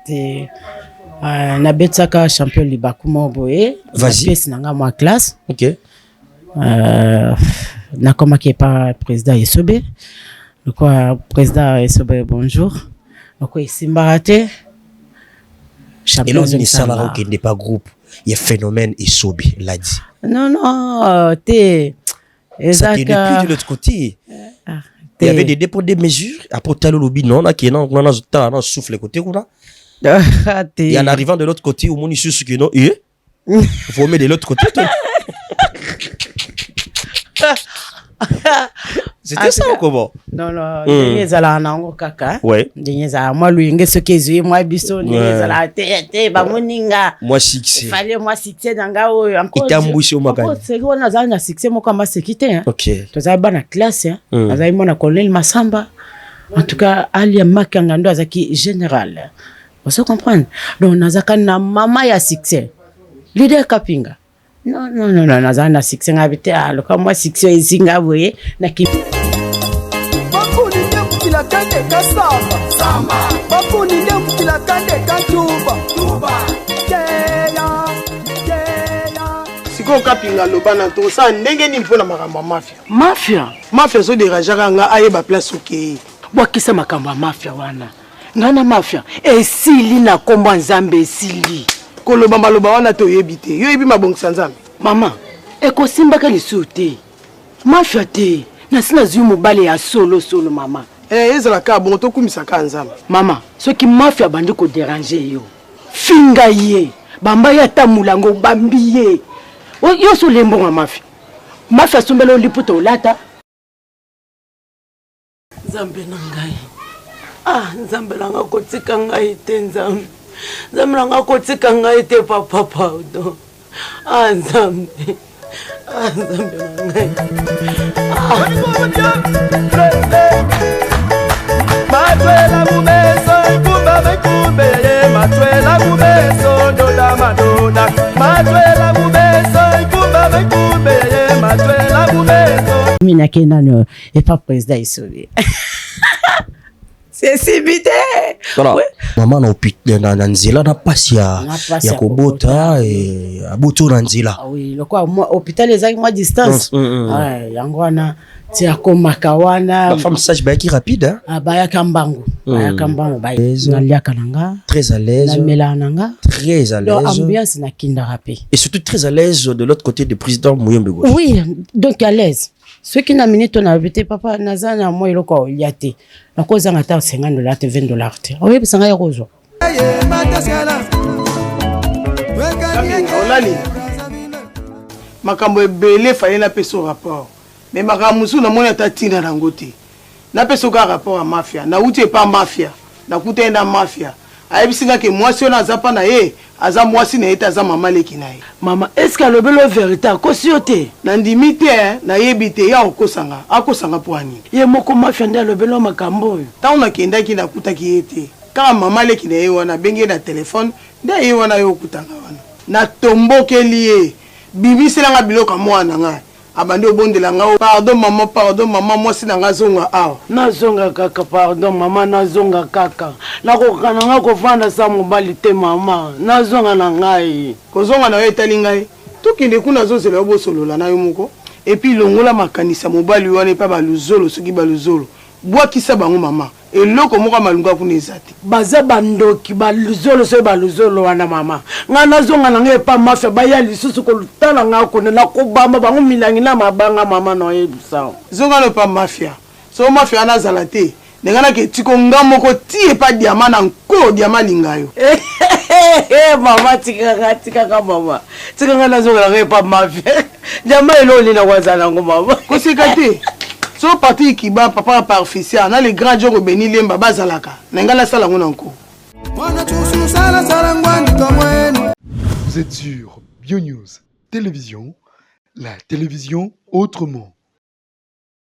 te na betsaka champion Libakumo boye. Vas-y. Pièce nanga moi classe. OK. Na koma qui est pas président Esobe. Quoi président Esobe bonjour. Donc ici Mbarate. Et là, on salarié qui n'est pas groupe. Il y a phénomène Esobe, l'a dit. Non, Ça qui est depuis de l'autre côté. Il y avait des dépôts de mesures. Après, tu as le lobby, non, qui est dans souffle côté. Et en arrivant de l'autre côté, au monde ici, ce qui non, il faut mettre de l'autre côté. C'était ça ou comment? Non, dernier zala nango kaka. Ouais. Dernier zala moi lui nge ce que moi biso ni zala te ba moninga. Moi succès. Fallait moi succès danga o encore. Itambouché au magani. C'est qu'on a zala succès moi comme sécurité hein. OK. To za bana classe hein. Azai mona colonel Masamba. En tout cas Ali Makanga ndo azaki général. Vous se comprendre. Donc nazaka na mama ya succès. Leader Kapinga. Non, nazana succès ngabite alors comme moi succès ici ngaboye na ki la kande kasamba samba bakuni ndemuki la kande katuba tuba keya siko Kapinga lobana to sa ndenge ni mpona makambo mafia so derajaka nga ayeba place okei bwakisa makambo ya mafia wana ngana mafia esili na kombo nzambe esili koloba maloba wana to yebi te yo yebi mabongisa nzambe mama ekosimbaka lisu te mafia te nasina zwi mobale ya solo mama ezalaka bongo tokumisaka nzambe mama soki mafia bandi kodéranger yo finga ye bamba ye ata mulango bambi ye yo so lembonga mafia sombela oliputa olata nzambe na ngai nzambe nanga kotika ngai te nzambe nanga kotika ngai te papa pardon nzambe na ngai matwela mumeso kumba mekumbele matwela mumeso doda madona matwela mumeso kumba mekumbele matwela mumeso mina kenano et pas président Esobe c'est sibité voilà maman na nzela na pasi ya kobota et aboto na nzela oui le quoi hôpital ezaki moi distance yango wana ti akomaka wana la femme sage ba qui rapide hein bayaka mbangu naliaka nanga très à l'aise na mela nanga très à l'aise ambiance na kinda rapé et surtout très à l'aise de l'autre côté du président Mouyembe Gauche oui donc à l'aise ceux qui na minute on avait papa nazana moi iloko yate na koza ngata $50 te $20 te oui bisanga ya kozo olali makambo ebele fallait na peso rapport mais makambo sou na mona ta tina nango te na peso ka rapport à mafia na uti pas mafia na kutenda mafia ayebisinga ke mwasi ona azapa na ye aza mwasi na eta aza mama leki na ye mama est-ce que le belo vérité kosiote na ndimi te na yebi te ya akosanga poani ye moko mafia nda le belo makambo ta na kendaki na kutaki ye te kaka mama leki na ye wana bengi na telefone nda ye wana yo kutanga wana na tombokeli ye bibiselanga biloko mwana nga abandi obondela nga pardon mama mwasi na nga zonga awa nazonga kaka pardon mama nazonga kaka nakokana nga kovanda sa mobali te mama nazonga na ngai kozonga na yo etali ngai tokende kuna azozela yo bosolola na yo moko epi longola makanisa mobali wana epa baluzolo soki baluzolo bwakisa bango mama eloko moko malunga kuna eza te baza bandoki baluzolo so baluzolo wana mama nga nazonga na ngai epa mafia baya lisusu kolutala nga kone nakobamba bango milangi na mabanga mama na yebisa zonga no pa mafia so mafia wana azala te ndenge nake tiko nga moko ti epa diama na nkolo diama linga yo mama tikaka mama tikanga nazonga na ngai epa mafia diama eloli na kwazala ngo mama koseka te so parti kiba papa parfisia na les grands jours beni lemba bazalaka na ngala sala ngona nko Vous êtes sur BioNews Télévision, la télévision autrement.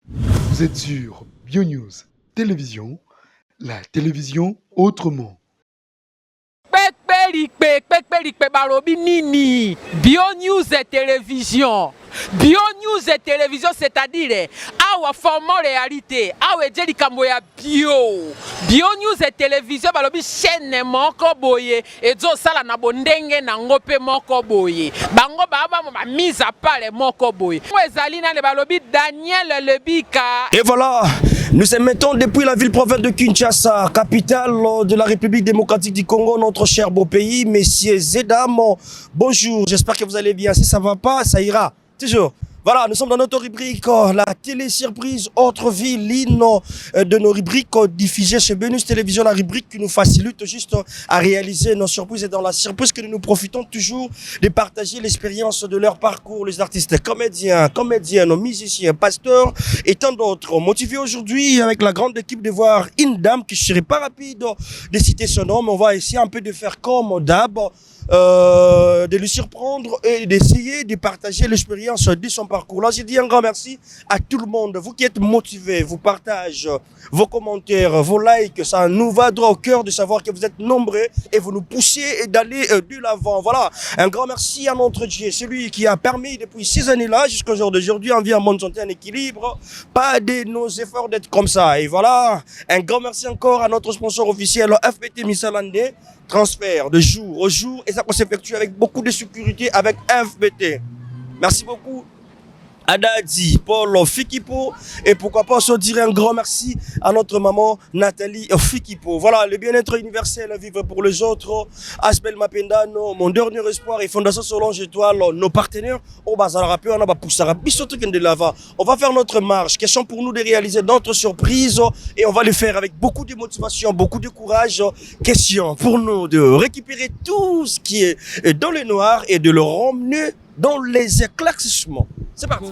Vous êtes sur BioNews Télévision, la télévision autrement. Pekperi likpe balobi nini Bio News et télévision. Bio News et télévision, c'est-à-dire awa format réalité, awa jeli kambo ya bio. Bio News et télévision balobi chaîne moko boye ezo sala na bondenge na ngope moko boye. Bango baba ba mise à part moko boye. Ezali na le balobi Daniel Lebika. Et voilà, nous émettons depuis la ville-province de Kinshasa, capitale de la République démocratique du Congo, notre cher beau pays. Messieurs et dames, bonjour, j'espère que vous allez bien. Si ça va pas, ça ira. Toujours. Voilà, nous sommes dans notre rubrique, la télé-surprise, autre ville, l'une de nos rubriques diffusées chez Benus Télévision, la rubrique qui nous facilite juste à réaliser nos surprises. Et dans la surprise que nous profitons toujours de partager l'expérience de leur parcours, les artistes comédiens, comédiennes, musiciens, pasteurs et tant d'autres. Motivés aujourd'hui avec la grande équipe de voir une dame qui ne serait pas rapide de citer son nom, mais on va essayer un peu de faire comme d'hab. De le surprendre et d'essayer de partager l'expérience de son parcours. Là, j'ai dit un grand merci à tout le monde. Vous qui êtes motivés, vous partagez vos commentaires, vos likes, ça nous va droit au cœur de savoir que vous êtes nombreux et vous nous poussez d'aller de l'avant. Voilà, un grand merci à notre Dieu, celui qui a permis depuis 6 années-là jusqu'au jour d'aujourd'hui, en vie, en bonne santé, en équilibre, pas de nos efforts d'être comme ça. Et voilà, un grand merci encore à notre sponsor officiel, FPT Misalandé, transfert de jour au jour, et ça s'effectue avec beaucoup de sécurité avec FBT. Merci beaucoup Adadi, Paul Fikipo, et pourquoi pas se dire un grand merci à notre maman Nathalie Fikipo. Voilà, le bien-être universel, vivre pour les autres, Aspel Mapendano, mon dernier espoir et Fondation Solange Étoile, nos partenaires, on va faire notre marche, question pour nous de réaliser notre surprise et on va le faire avec beaucoup de motivation, beaucoup de courage. Question pour nous de récupérer tout ce qui est dans le noir et de le ramener dans les éclaircissements. C'est parti.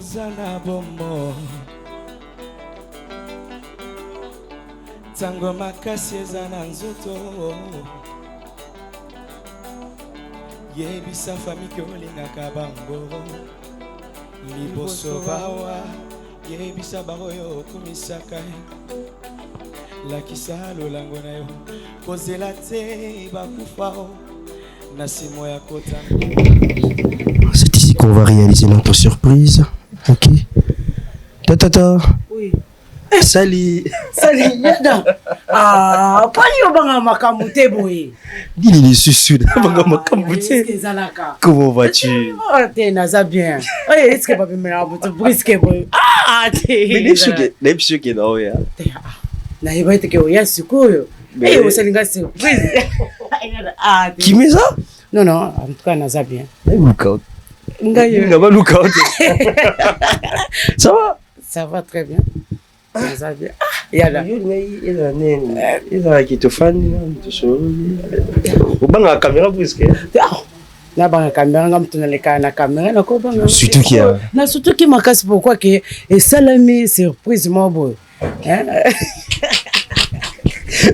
Tango makasi ezana nzoto yebisa famille ke olingaka bango liboso bawa yebisa baroyo okumisaka lakisa lolango na yo kozela te bakufao na simo ya kota. C'est ici qu'on va réaliser notre surprise. Ok. Tata. Oui. Salut. Salut, Yada. Ah, pas yo banga makamute boy. Dis les susu banga makamute. Comment vas-tu? Oh, t'es naza bien. Eh, est-ce que pas me la botte brisque boy. Ah, t'es. Mais les susu qui non ya. Na iba te ke oya sikoyo. Eh, o salinga surprise. Ah, qui met ça? Non, en tout cas naza bien. Lookout. Ngayo. Lookout. Ça va? Ça va très bien. Naza bien. Yada. Il a qui te fan, tu sais. Au bang la caméra brisque. Na banga caméra ngam tunaleka na caméra na ko banga. Surtout qui a. Na surtout qui m'a cassé pourquoi que et salami surprise mon boy. Hein?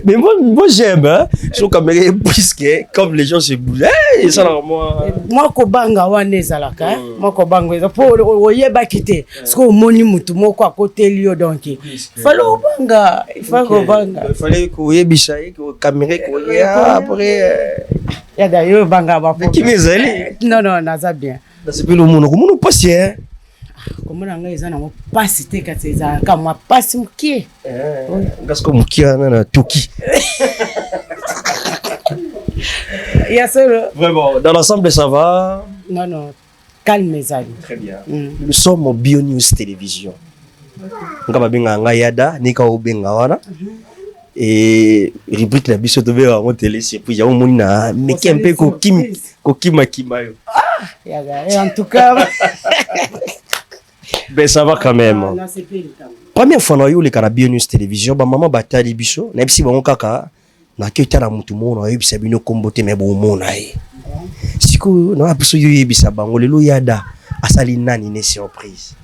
Mais moi j'aime, hein. Sur caméra brisque, comme les gens se bougent. Et ça là moi. Moi ko banga wana ezalaka, moi ko banga eza po oyeba kité. Parce que moni mutu moko à côté lio donc. Fallait banga, il faut ko banga. Il fallait ko yebisa ko caméra ko ya après. Ya d'ailleurs banga ba po. Qui m'ezali? Non, naza bien. C'est plus le monde patient. Comment on a na passe te ka teza kama passe mukie. Parce que mukie na Toki. Ya seul. Vraiment, dans l'ensemble ça va? Non, calme ezali. Très bien. Nous sommes au Bio News Télévision. Ngaba benga ngayada nika obenga wana. Et rubrique la biso to be en télé c'est puis ya omoni na meki un peu kokima kimayo. Et en tout cas ben ça va quand même. Première fois na yo le kana Bio News Télévision ba maman batali biso na bisi bango kaka na ketala mutu mona yo bisa bino kombote me bo mona e. Siko na biso yo yebisa bango lelo Yada asali nani ne surprise.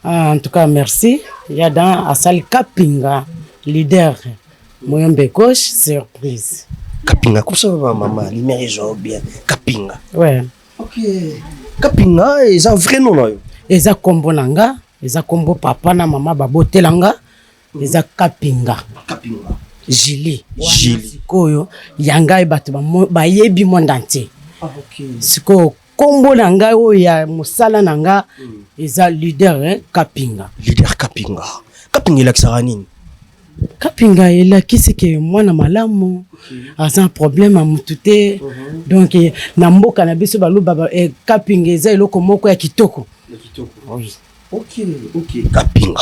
En tout cas merci Yada asali Kapinga leader Moyombe gauche surprise. Kapinga comme ça maman limerejo bien Kapinga. Ouais. OK. Kapinga eza vrai nom na yo. Eza kombo nanga, eza kombo papa na mama babotelanga, eza Kapinga. Kapinga. Julie sikoyo yanga bato ba yebi monde entier. Sikoyo kombo nanga o ya musala nanga eza leader Kapinga. Leader Kapinga. Kapinga la kisarani. Kapinga ela kisike mwana malamu asa problème a mutute donc na mboka na biso baluba Kapinga eza eloko moko ya kitoko. Oui. OK. Kapinga.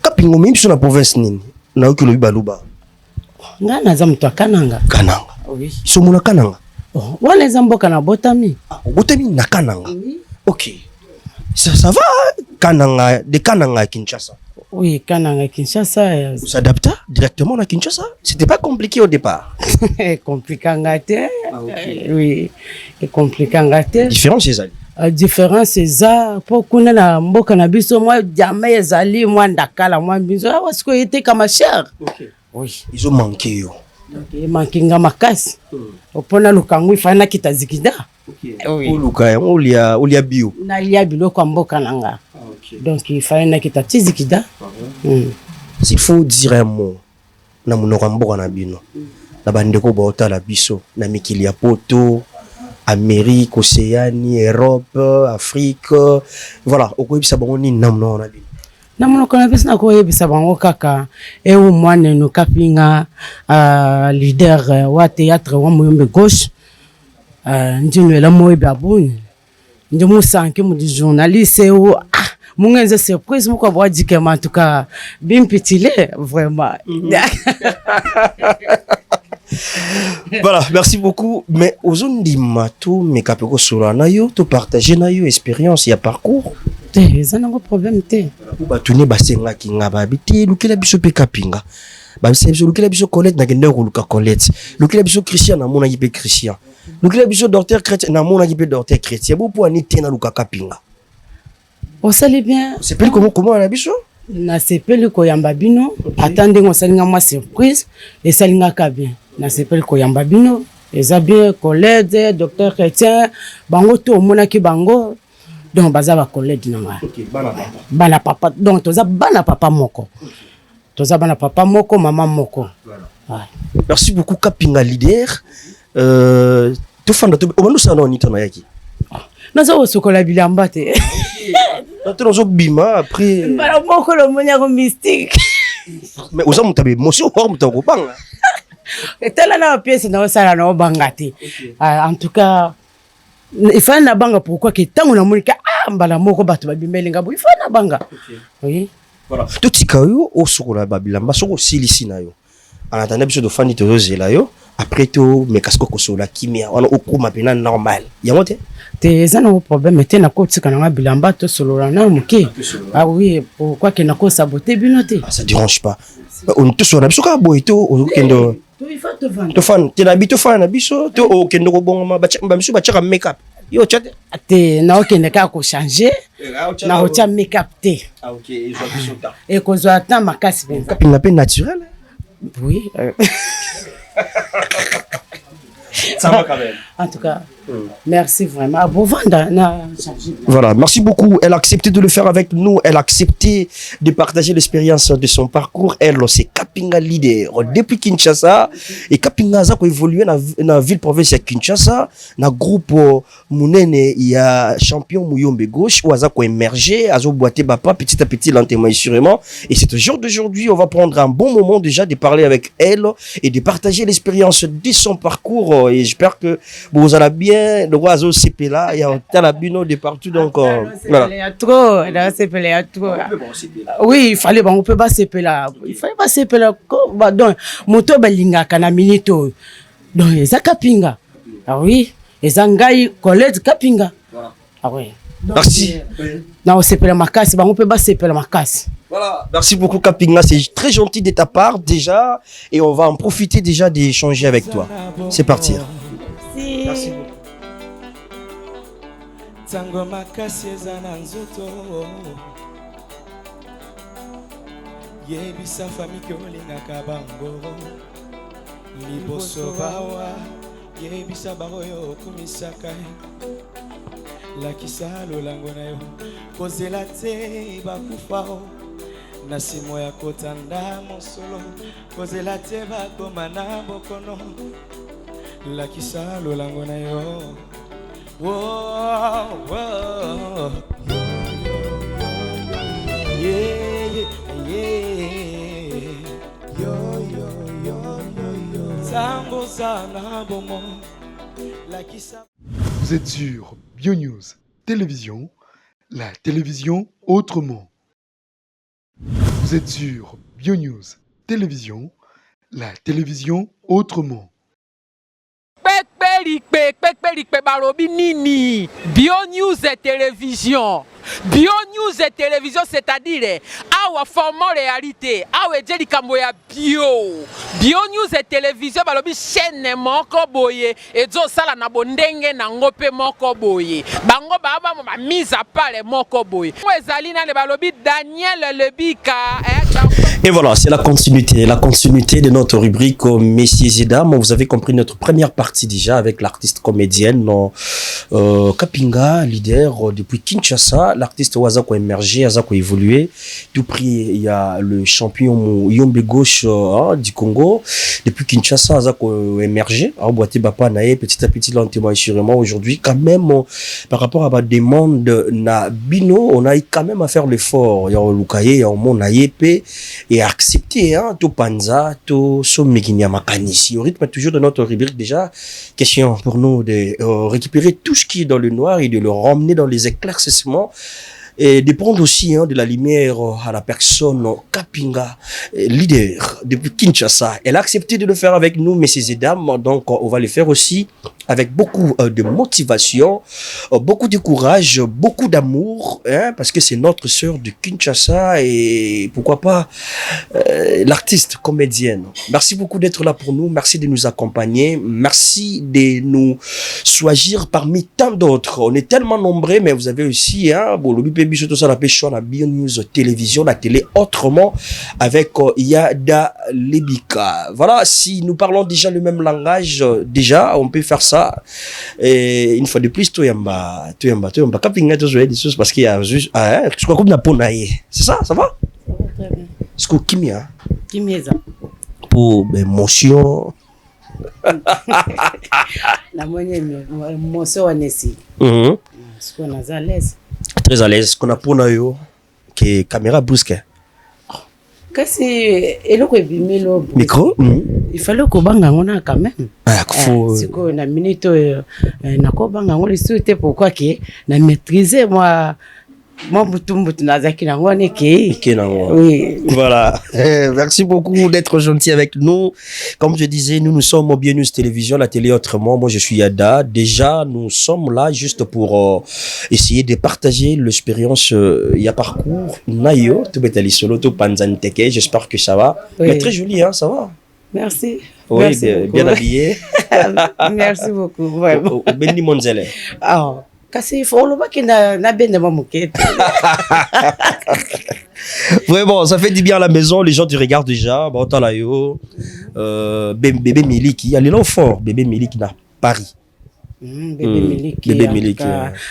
Kapinga même sur la province nini. Na okilo baluba. Nga naza mtu Kananga. Kananga. Oui. So mona Kananga. Oh, wala zamboka na Botami. Botami na Kananga. Oui. OK. Ça va Kananga de Kananga à Kinshasa. Oui, Kananga Kinshasa. Vous s'adaptez directement à Kinshasa? C'était pas compliqué au départ. Compliqué ngate. Oui. Compliqué ngate. Différence c'est ça. Différence c'est ça pour kuna na mboka na biso moi jamais ezali moi ndakala moi biso parce que était comme cher. OK. Oui. Ils ont manqué yo. Donc manqué nga makasi. Opona lukangu ifana kitazikida. OK. Oui. Oluka olia bio. Na lia biloko mboka nanga. OK. Donc il fallait na kitazikida. S'il faut dire un mot na munoko mboka na bino. Na bandeko baota la biso na mikili ya poto. Amérique, Océanie, Europe, Afrique, voilà. Okoyebisa bango ni namno na bino. Namno kana bisa na koyebisa bango kaka au mwana no Kapinga leader wa théâtre wa Muyombe Gauche ndino la moyeba boni. Ndimo sanke mu journaliste ou mungenze surprise muko bwa dikema en tout cas bimpitile vraiment. Voilà, merci beaucoup. Mais aux ondima tout mais kapeko solo na yo to partager na yo expérience ya parcours. Ça n'a pas problème té. Ba tuni ba senga kinga ba biti lukela biso pe Kapinga. Ba biso lukela biso Colette na gende ko luka Colette. Lukela biso Christian na mona yipe Christian. Lukela biso docteur chrétien na mona yipe docteur chrétien. Bo po ani tena luka Kapinga. On sait bien. C'est pas comment na biso? Na sepeli ko yamba bino. Attendez on salinga moi surprise et salinga ka bien. Na sepeli ko yamba bino. Eza bien Colette docteur chrétien bango to mona ki bango. Donc baza ba collègue nanga. OK, bana papa. Bana papa. Donc toza bana papa moko. Toza bana papa moko, maman moko. Voilà. Ouais. Merci beaucoup Kapinga leader. To fanda to obanu sana ni tona yaki. Nazo sokola bilamba te. To zo bima après. Bana moko lo monya ko mystique. Mais oza mutabe motion or mutako banga. Etala na pièce na osala na obangate. En tout cas il faut na banga pourquoi que tango na monika mbala moko bato babimeli ngabo il faut na banga. Oui. Voilà. Tout tikayo o sokola babilamba soko silisi na yo. En attendant biso de fani to zela yo après to me kasko ko sola kimia wana okuma pena normal. Yango te? Te ça no problème te na ko tika na bilamba to solo na muke. Ah oui, pourquoi que na ko saboter binote? Ça dérange pas. On te sora biso ka boito o kendo. Il faut te vendre. To fan, te na bito fan na biso, to o kendo ko bongo ba biso ba chaka make-up. Yo chate. Te na okende ka ko changer. Na o cha make-up te. Ah OK, et zo biso ta. Et ko zo ata makasi ben. Kapinga pe naturel. Oui. Ça va quand même. En tout cas, merci vraiment. Bon vendre na changer. Voilà, merci beaucoup. Elle a accepté de le faire avec nous. Elle a accepté de partager l'expérience de son parcours. Elle, c'est Kapinga leader depuis Kinshasa. Et Kapinga a évolué dans la ville-province de Kinshasa. Dans le groupe Mounene, il y a champion Muyombe Gauche où a émergé, a boité Bapa petit à petit, lentement et sûrement. Et c'est au jour d'aujourd'hui, on va prendre un bon moment déjà de parler avec elle et de partager l'expérience de son parcours. Et j'espère que vous allez bien. Le oiseau CP là, il y a un talabino de partout. Donc, voilà. Il y a trop. Il y a trop. Oui, il fallait, on peut pas CP là. Il fallait pas CP là. Donc, moto balinga kana minito. Donc, il y a Kapinga. Ah oui. Et Zangai, Colette Kapinga. Ah oui. Merci. Non, CP la makasi. On peut pas CP la makasi. Voilà, merci beaucoup Kapinga, c'est très gentil de ta part déjà et on va en profiter déjà d'échanger avec toi. C'est parti. Merci. Tango makasi ezana nzoto yebisa famille kolingaka bango liboso bawa yebisa baroyo okumisaka lakisa lolango na yo kozela te bakufao na simo ya kotanda mosolo kozela te bakoma na bokono lakisa lolango na yo oh, oh. Yeah, yeah, yeah. Yo, yo, yo, yo, yo. Sambo sana bomo lakisa. Vous êtes sur BioNews Télévision, la télévision autrement. Vous êtes sur BioNews Télévision, la télévision autrement. Pekpelikpe balobi nini BioNews et télévision. BioNews et télévision, c'est-à-dire awa format réalité, awa ejeli kambo ya BioNews et télévision balobi chaîne moko boye ezo sala na bondenge na ngope moko boye. Bango baba ma mise à part moko boye. Ezali na le balobi Daniel Lebika. Et voilà, c'est la continuité de notre rubrique Messieurs et Dames. Vous avez compris notre première partie déjà avec l'artiste comédienne Kapinga, leader depuis Kinshasa. L'artiste Wazako émergé, Wazako évolué. Tout prix, il y a le champion Yombe gauche du Congo. Depuis Kinshasa, Wazako émergé. Petit à petit, là, on témoigne sûrement aujourd'hui. Quand même, par rapport à ma demande na Bino, on a eu quand même à faire l'effort. Il y a Lukaye, il y a Monayepe. Et accepter, hein, tout panza, tout sommeginia makanisi. Au rythme toujours de notre rubrique déjà, question pour nous de récupérer tout ce qui est dans le noir et de le ramener dans les éclaircissements. Et de prendre aussi de la lumière à la personne Kapinga, leader depuis Kinshasa. Elle a accepté de le faire avec nous, messieurs et dames. Donc, on va le faire aussi avec beaucoup de motivation, beaucoup de courage, beaucoup d'amour, hein, parce que c'est notre sœur de Kinshasa et pourquoi pas l'artiste comédienne. Merci beaucoup d'être là pour nous. Merci de nous accompagner. Merci de nous choisir parmi tant d'autres. On est tellement nombreux, mais vous avez aussi, hein, la BioNews Télévision, la télé autrement avec Yada Lebika. Voilà, si nous parlons déjà le même langage, déjà, on peut faire ça. Et une fois de plus, Kapinga, des choses parce qu'il y a juste, je crois qu'on a c'est ça, ça va? Très bien. Ce que Kimia. Kimia, pour émotion. La moyenne, émotion, on est ici. Ce qu'on a à l'aise. Très à l'aise. Ce qu'on a pour nous, que caméra brusque. Qu'est-ce que micro? Il fallait qu'on banga on quand même. C'est quoi na minute na ko banga on le pourquoi que na maîtriser moi oui. Voilà. Merci beaucoup d'être gentil avec nous. Comme je disais, nous sommes au BioNews Télévision, la télé autrement. Moi, je suis Yada. Déjà, nous sommes là juste pour essayer de partager l'expérience. Il y a parcours. Nayo, tout betali solo, tout panzanteke. J'espère que ça va. Oui. Mais très joli, hein, ça va. Merci. Oui, merci bien habillé. Merci beaucoup. Vraiment. Benny Monzele. Ah. Vraiment, ça fait du bien à la maison. Les gens te regardent déjà. Bébé Miliki, allez là au fort. Bébé Miliki à Paris.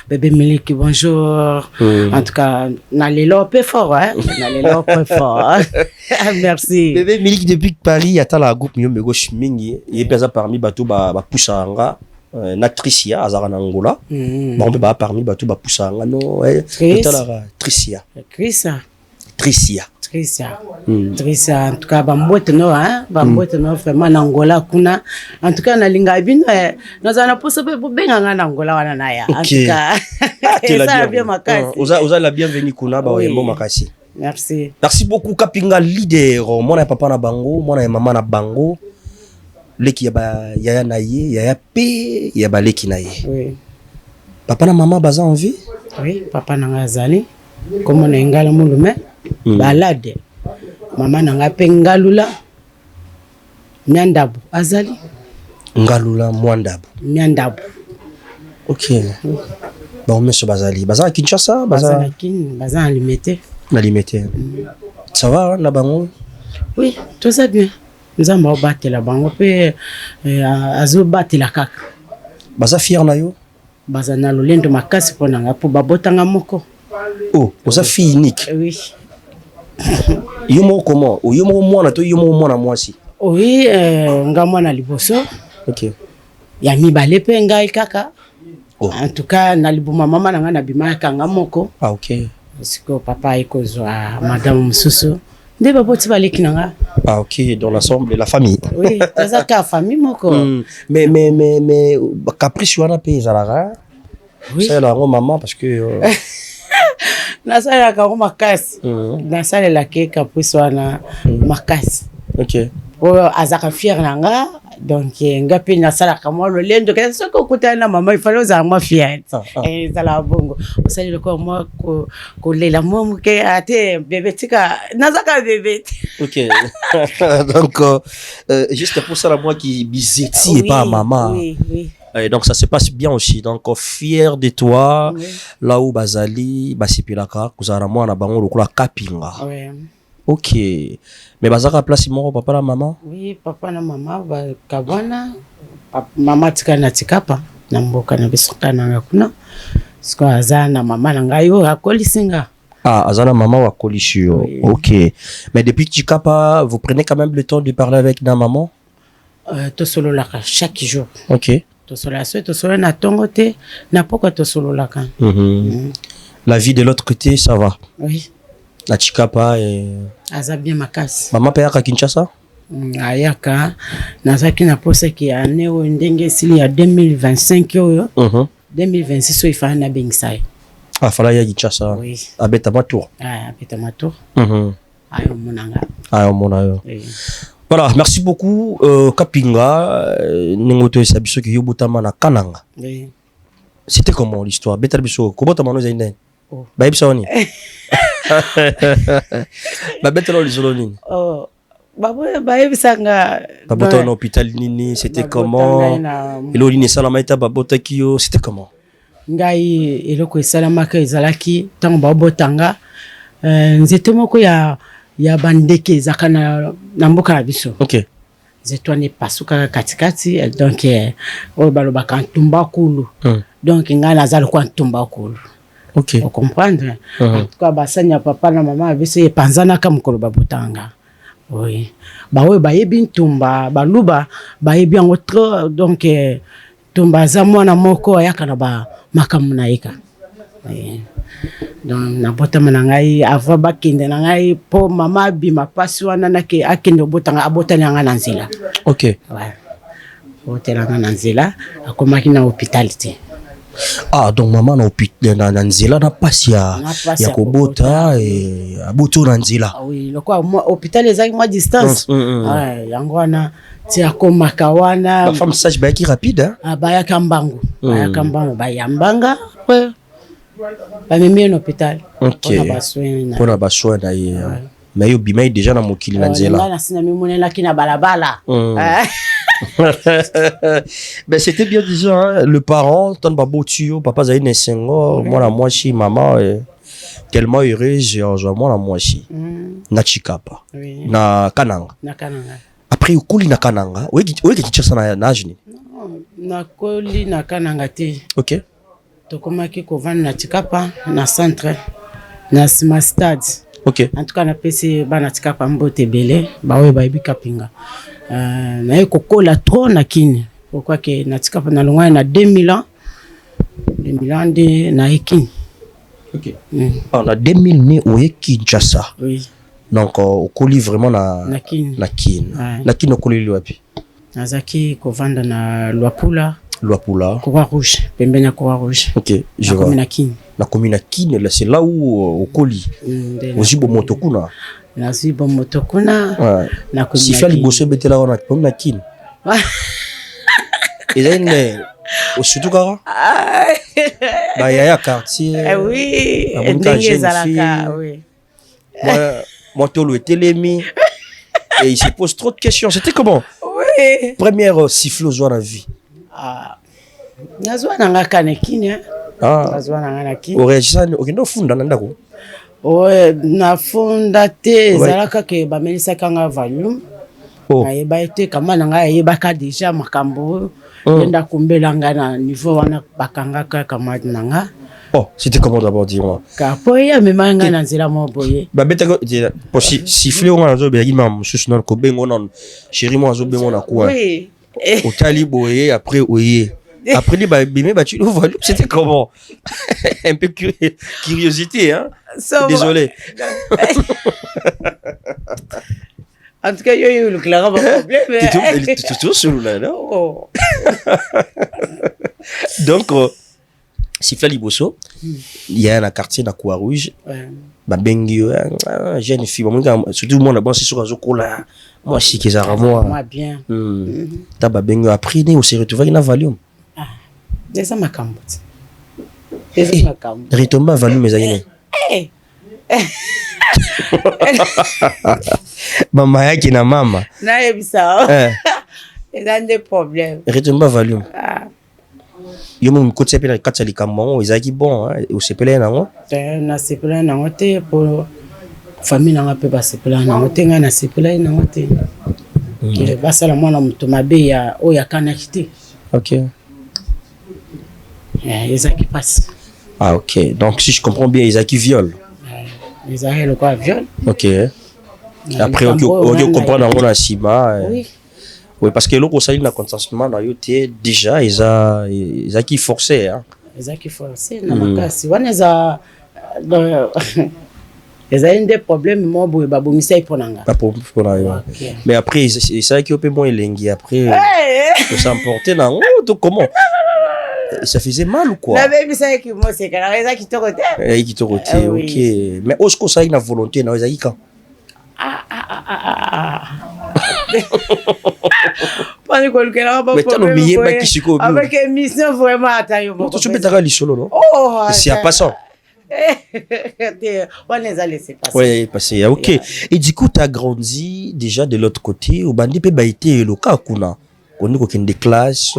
Bébé Miliki, bonjour. En tout cas, n'allez là peu fort, hein. N'allez là peu fort. Merci. Bébé Miliki depuis Paris, il y a la groupe Miyo Gauche Mingi. Il est présent parmi bateau Poussanga. Natricia azara na Angola bon be ba parmi batu ba pusanga no Tricia en tout cas bambote no hein bambote no vraiment na Angola kuna en tout cas na linga bino nous ana poso pe benga na Angola wana na ya en tout cas ça bien makasi oza la bienvenue kuna ba yembo makasi. Merci beaucoup Kapinga, leader mona papa na bango mona mama na bango leki yaya na ye yaya pe yaba leki na ye. Oui. Papa na maman baza en vie? Oui, papa na ngazali comme on ngala mulume balade. Maman na ngape ngalula Nyandabu azali. Ngalula Mwandabu. Nyandabu. OK. Bon monsieur bazali. Baza Kinshasa, baza à Limete. Na Limete. Ça va na bango? Oui, tout ça bien. Nous avons battu la banque, puis azo battu la kaka. Baza fier na yo? Baza na lolendo makasi pour nanga pour babotanga moko. Oh, oza fille unique. Oui. Yomo comment? Ou yomo mwana to yomo mwana mwasi? Oui, nga mwana liboso. OK. Ya mibale pe ngai kaka. Oh. En tout cas, na libuma mama na nga na bima kanga moko. Ah OK. Parce que papa ekozwa madame Mususu. Nde baboti baleki na nga. Ah OK, dans l'ensemble de la famille. Oui, ça ka famille moko. Mais caprice wana pe ezalaka. Oui. Ça la maman parce que Na sala ka ko makasi. Na sala la ke caprice wana makasi. OK. O azaka fier na nga. Donc nga pe na sala ka mo lolendo ke so ko kutana na mama il fallait za moi fier. Et ça la bongo. O sala le ko moi ko lela mo ke ate bébé tika nazaka bébé. OK. Donc juste pour ça la moi qui bizeti et pas maman. Oui, oui. Et donc ça se passe bien aussi. Donc fier de toi, oui. Là où bazali basipilaka kuzara mwana bango lokula kapinga. Oui. OK. Mais bazaka place moko papa na maman? Oui, papa na maman ba kabwana. Mama tika na tikapa na mboka na bisoka na kuna. Siko azana mama na ngayo akolisinga. Ah, azana maman wa kolisio. Oui. OK. Mais depuis tikapa, vous prenez quand même le temps de parler avec na maman? To solo la chaque jour. OK. To solo na tongote na poko to solo la kan. La vie de l'autre côté, ça va. Oui. La Chikapa et aza bien makasi. Maman payaka Kinshasa? Ayaka nazaki na posa ki ane o ndenge sili ya 2025 yo. 2026 il fallait na bengisa. Ah fala ya Kinshasa. Oui. Abeta matour. Ah abeta matour. Ayo monanga. Ayo monayo. Oui. Voilà, merci beaucoup Kapinga ningoto esabiso ki yobutama na Kananga. Oui. C'était comment l'histoire? Betal biso kobota mano zainde. Oh. Ba ibsoni. Ba betalo lisolo nini? Oh. Ba ibsanga. Babota na hôpital nini, c'était comment? Elo lini sala maita babota kiyo, c'était comment? Ngai eloko salama ka ezalaki tango babotanga nzete moko ya bandeke zakana na mboka na biso. OK. Zetwane pasuka katikati donc o baloba kantumba kulu. Donc nga nazalo kwa ntumba kulu. OK. Vous comprenez? En tout cas basanya papa na mama biso epanzana ka mukolo babotanga. Oui. Ba we ba yebi ntumba baluba ba yebi en autre donc tumba za mwana moko ayaka ba makamu na eka. Oui. Donc na botama na ngai ava bakinde na ngai po mama bima pasi wana nake akende botanga abotana nga na nzela. OK. Ouais. Botela nga na nzela akomaki na hospitalité. Ah donc maman na hôpital na nzela na pasi ya kobota et aboto na nzela. Oui, lokwa hôpital ezaki moi distance. Ouais, yango wana ti akomaka wana. La femme sage ba ki rapide hein. Ah ba ya kambangu. Ba ya kambangu ba yambanga. Ouais. Ba memi na hôpital. OK. Pona ba soin na ye. Mais yo bimai déjà na mokili na nzela. Na sina mimonela kina balabala. Ben c'était bien déjà hein? Le parent ton babo tuyo papa zaine sengo moi la moitié maman tellement heureuse moi la moitié na Chikapa na Kananga après ukuli na Kananga oye kichasa na ajini na koli na Kananga te. OK to komaki ko vendre na Chikapa na centre na Sima Stade. OK en tout cas na PC bana Chikapa mbote belé ba we ba ibi Kapinga. Na eko kola trop na kini pourquoi que na Chikapa na longwa na 2000 ans de na ekini. OK. On a 2000 né au Kinshasa. Oui. Donc au colis vraiment na kini. Na kini. Na kini au colis wapi? Nazaki ko vanda na Luapula. Croix Rouge, pembeni Croix Rouge. OK, je vois. La commune Kine là c'est là où au colis. Ozibo motokuna. Na zibo motokuna. Na commune. Si fali bosse betela on a commune Kine. Et là surtout kara. Bah il y a quartier. Oui, ndenge zalaka, oui. Moi tout le télémi et il se pose trop de questions. C'était comment? Oui. Première siffle aux la vie. Ah. Nazwa nanga kanekini. Nazwa nanga nakini. Orejisa okendo funda ndako. Na funda te zalaka ke ba melisa kanga volume. Ayeba ete kama nanga ayeba ka déjà makambo. Yenda kumbela nga na niveau wana bakanga ka kama nanga. Oh, c'était comment d'abord, dis-moi? Capoeira, mais manga na nzela mo boye. Bah, bête, pour siffler, on a un imam, sous non, kobengo non, chéri, moi, zo bengo na quoi? Oui. Au talibo, après, oui. Après, les bébés, bah, tu le vois, c'était comment? Un peu curiosité, hein? Désolé. En tout cas, il y a eu le clair problème. Tu es toujours sur là, non? Donc, Siffla Liboso, il y a un quartier dans Croix Rouge. Bah, bengi, jeune fille, surtout moi, là-bas, c'est sur un zokola. Moi, je sais que ça va moi. Moi, bien. T'as bah, bengi, après, on s'est retrouvé dans Valium. Ah, c'est ça ma camotte. C'est ça ma camotte. Retombe à Valium, mes amis. Maman yake na mama na yebisa eza nde problème retomba volume yo mo mkotse pe na katsa likambo ezaki bon o sepela nango na sepela nango te pour famille nanga pe ba sepela nango te nga na sepela nango te ke basala mwana muto mabe ya o ya kana kiti. OK. Ezaki passe. Ah OK, donc si je comprends bien ezaki viol. Ezaki le quoi viol. OK. Après on comprend dans la Sima. Oui. Oui, parce que l'autre ça il na consentement dans yoté déjà ils a qui forcé hein. Ils a qui forcé na makasi wana za ils a des problèmes moi boy babomisa iponanga. Pas pour là. Mais après ça qui opé moins lengi après pour s'emporter dans tout comment ça faisait mal ou quoi? La même ça qui moi c'est quand ils a qui te roté. Qui te roté. OK. Mais est-ce que ça il a volonté dans les quand? Pas quoi que là pas problème. Avec émission vraiment attaillé. Tu peux t'arrêter solo non? Oh, c'est à passant. On les a laissés passer. Oui, passer. OK. Et du coup tu as grandi déjà de l'autre côté au bandi pe baité le cas kuna. On est aucune des classes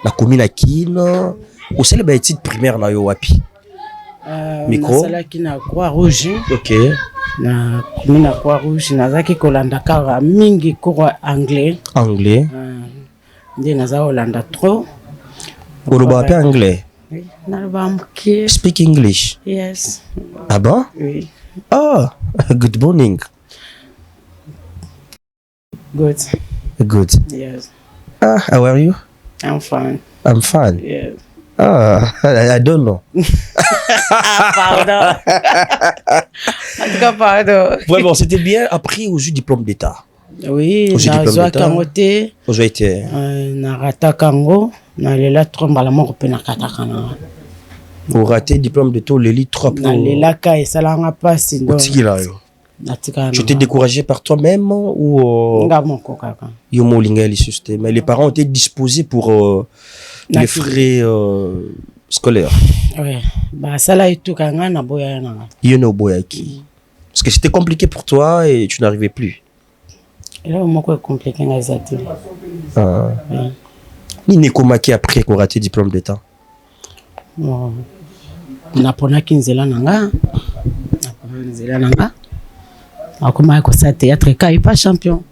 la commune à Kino au celle ba étude primaire na yo wapi? Micro. Na sala kina Croix Rouge. OK. Na commune à Croix Rouge nazaki kolanda kara mingi cours anglais. Anglais. Ndi naza Hollanda trop. Oloba pe anglais. Oui, naloba mke. Speak English. Yes. Ah bon? Oui. Oh, good morning. Good. Good. Yes. How are you? I'm fine. I'm fine. Yes. I don't know. Pardon. En tout cas, pardon. Ouais, bon, c'était bien appris au jus diplôme d'État. Oui, na kangote. Vous été. Na rata kango, na lela tromba la mort pe na katakana. Vous ratez diplôme d'État, l'élite 3 pour. Na lela ka esalanga pasi donc. Tu t'es découragé par toi-même ou mais les parents étaient disposés pour les frais scolaires. Oui, bah ça là et tout quand on a boya na. Parce que c'était compliqué pour toi et tu n'arrivais plus. Et là moi quoi compliqué na zati. Ni nekomaki après qu'on raté diplôme d'État. Na pona kinzela nanga. Na pona kinzela nanga. Comment ça théâtre est pas champion.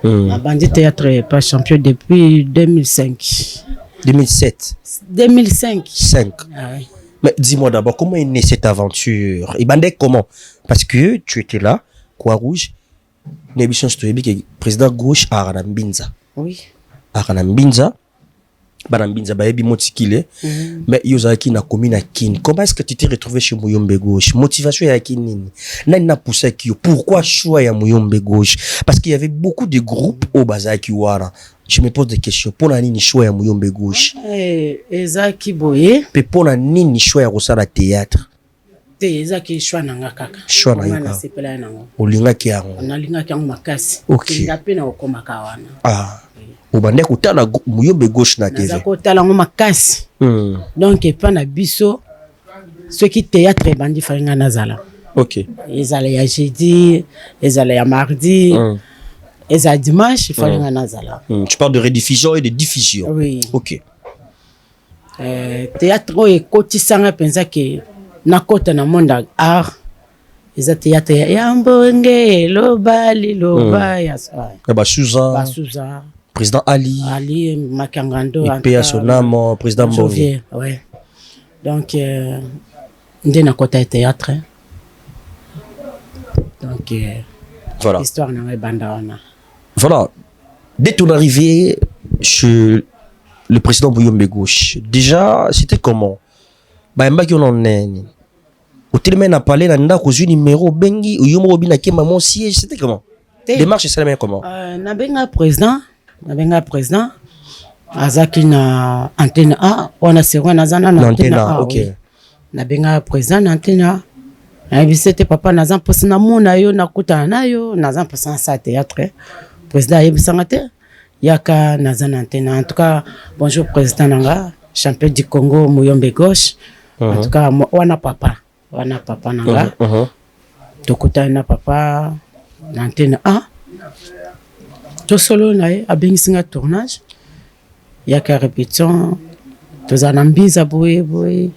La bandit théâtre est pas champion depuis 2005. 2007. 2005. 5. Ah oui. Mais dis-moi d'abord comment est née cette aventure. Et bandit comment? Parce que tu étais là, Croix Rouge. Nébition Stoyebi président gauche à Aranambinza. Oui. Aranambinza. Banambinza baebi motikile. Mais yozaki na commune à Kin. Comment est-ce que tu t'es retrouvé chez Muyombe gauche? Motivation ya Kinini. Nana poussé ki pourquoi choix ya Muyombe gauche? Parce qu'il y avait beaucoup de groupes au Bazaki Wara. Je me pose des questions. Pour nani choix ya Muyombe gauche? Ezaki boye. Pe pour nani choix ya Rosala théâtre? Te ezaki choix nanga kaka. Choix nanga. Na sepela nango. Olinga ki yango. Na linga ki yango makasi. OK. Ngape na okoma kawana. Ah. Obande kotala Muyombe gauche na TV. Naza kotala ngo makasi. Donc epa na biso ceux qui théâtre bandi falinga nazala. OK. Ezala ya jeudi, ezala ya mardi, ezala dimanche falinga nazala. Tu parles de rediffusion et de diffusion. Oui. OK. Théâtre e kotisanga penza ke na kota na monde art. Eza théâtre ya mbonge lobali loba ya sa. Ba Suza. Ba Suza. Président Ali Makangando et son âme président Mbongi. Ouais. Donc nde na kota théâtre. Donc voilà. Histoire na bandawana. Voilà. Dès ton arrivée chez le président Bouillombe Gauche, déjà, c'était comment? Bah, qui on en est. Au téléphone, on a parlé, on a reçu numéro Bengi, ou Yomo Robina qui m'a mon siège, c'était comment? Démarche, c'est la même comment? Nabenga président, Azaki na antenne A, on a servi na zana na antenne A. Ok. Nabenga président antenne A. C'était papa nazan posa na mona yo na kuta na yo nazan posa sa théâtre. Président yebisangate yaka nazan antenne. En tout cas, bonjour président nanga, champion du Congo Bouillombe Gauche. En tout cas, wana papa nanga. Tokuta na papa na antenne A. To solo na ye abengisinga tournage. Yaka répétition tozana mbiza boye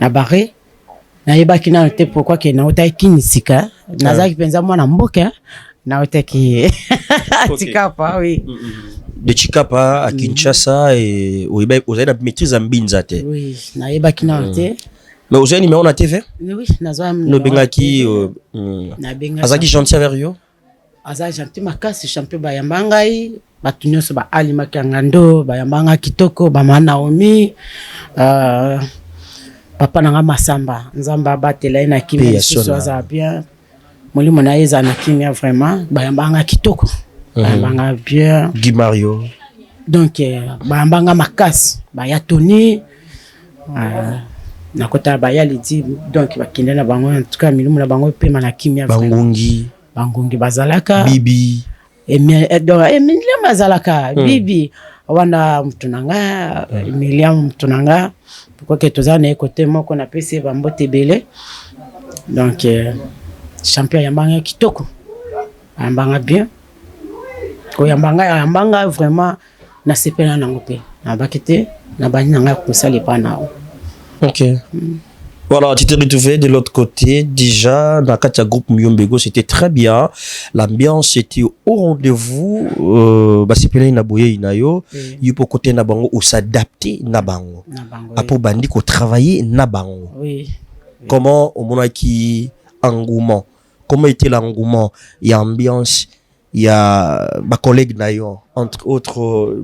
na barré. Na yebaki na te pourquoi que na ota kinisika nazaki penza mwana mboka na ota ki Chikapa oui de Chikapa à Kinshasa et vous avez la maîtrise en binzate. Oui na yebaki na te mais vous avez numéro na TV? Oui nazwa no bengaki na benga azaki gentil avec yo azaki gentil makasi champion ba yambangai batunyo so ba alima kangando ba yambanga kitoko ba Naomi papa nanga Masamba nzamba batela na kimia so za bien molimo na yeza na kimia vraiment bayambanga kitoko bayambanga bien Guy Mario donc bayambanga makasi baya Tony na kota baya lidi donc bakinde na bango en tout cas milimo na bango pema na kimia bangungi bazalaka bibi Emilia bazalaka bibi wana mtunanga Emilia mtunanga pourquoi que tous les côtés moko na pesi bambote belé donc champion yambanga kitoko yambanga bien ko yambanga vraiment na sepela nango pe na bakete na bani nanga kusali pa nao. OK. Voilà, tu t'es retrouvé de l'autre côté. Déjà, dans le groupe Bouillombe Gauche, c'était très bien. L'ambiance était au rendez-vous. C'est na boye inayo. Il faut côté na bango ou s'adapter na bango. Après bandi ko travailler na bango. Oui. Comment au moment qui engouement? Comment était l'engouement? Il y a ambiance. Il y a ma collègue nayo, entre autres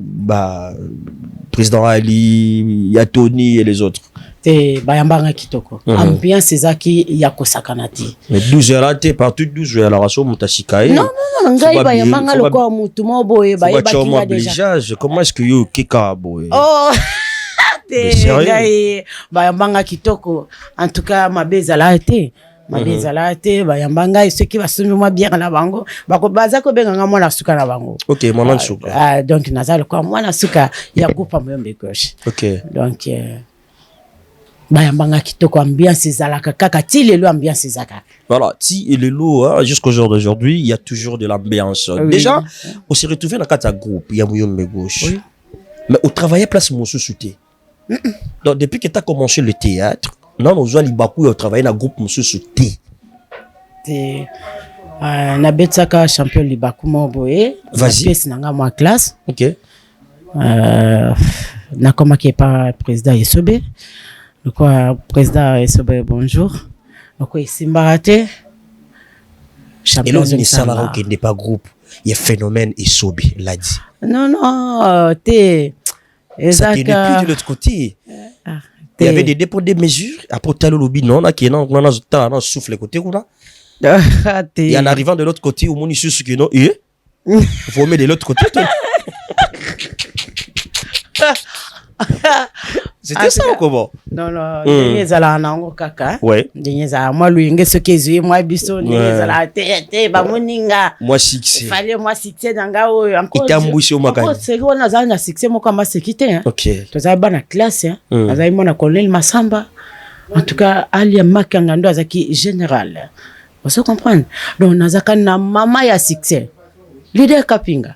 président Ali, il y a Tony et les autres. Bayambanga kitoko ambiance ezaki ya kosakanati mais 12 heures raté partout 12 heures la raso mutashikae non ngai bayambanga lokwa mutu moboye bayebaki ya déjà comment est-ce que yo keka boye oh ngai bayambanga kitoko en tout cas mabeza la été bayambanga ceux qui va soumis bien na bango bako baza ko benga mwana suka na bango. OK mwana suka donc nazali kwa mwana suka ya groupe Bouillombe Gauche. OK donc bayambanga kitoko ambiance ezalaka kaka ti lelo ambiance ezaka. Voilà, ti et lelo jusqu'au jour d'aujourd'hui, il y a toujours de l'ambiance. Oui. Déjà, on s'est retrouvé dans quatre groupe, il y a Bouillombe Gauche. Oui. Mais au travail place mon sous-souté. Donc depuis que tu as commencé le théâtre, non on joue libaku au travail dans groupe mon sous-souté. Na betsaka champion libaku mo boye, vas-y pièce nanga moi classe. OK. Na koma qui est pas président Yesobe. Quoi président Yesobe bonjour. Donc Simbarate champion de Samara qui n'est pas groupe, il y a phénomène Yesobe l'a dit. Non ça qui est depuis de l'autre côté. Il y avait des dépôts de mesures après talo lobby non là qui non on souffle côté là. Et en arrivant de l'autre côté au monde ici ce qui non faut mettre de l'autre côté. C'était ça ou comment? Non, nezala nango kaka. Ouais. Nezala moi luinge ce que j'ai moi biso nezala te ba moninga. Moi succès. Fallait moi succès danga o encore. Itambouché au makani. C'est qu'on a un succès mo kama sécurité hein. OK. Toi ça ba na classe hein. Azai mona colonel Masamba. En tout cas Ali Makanga ndo azaki général. Vous comprenez? Donc nazaka na mama ya succès. Leader Kapinga.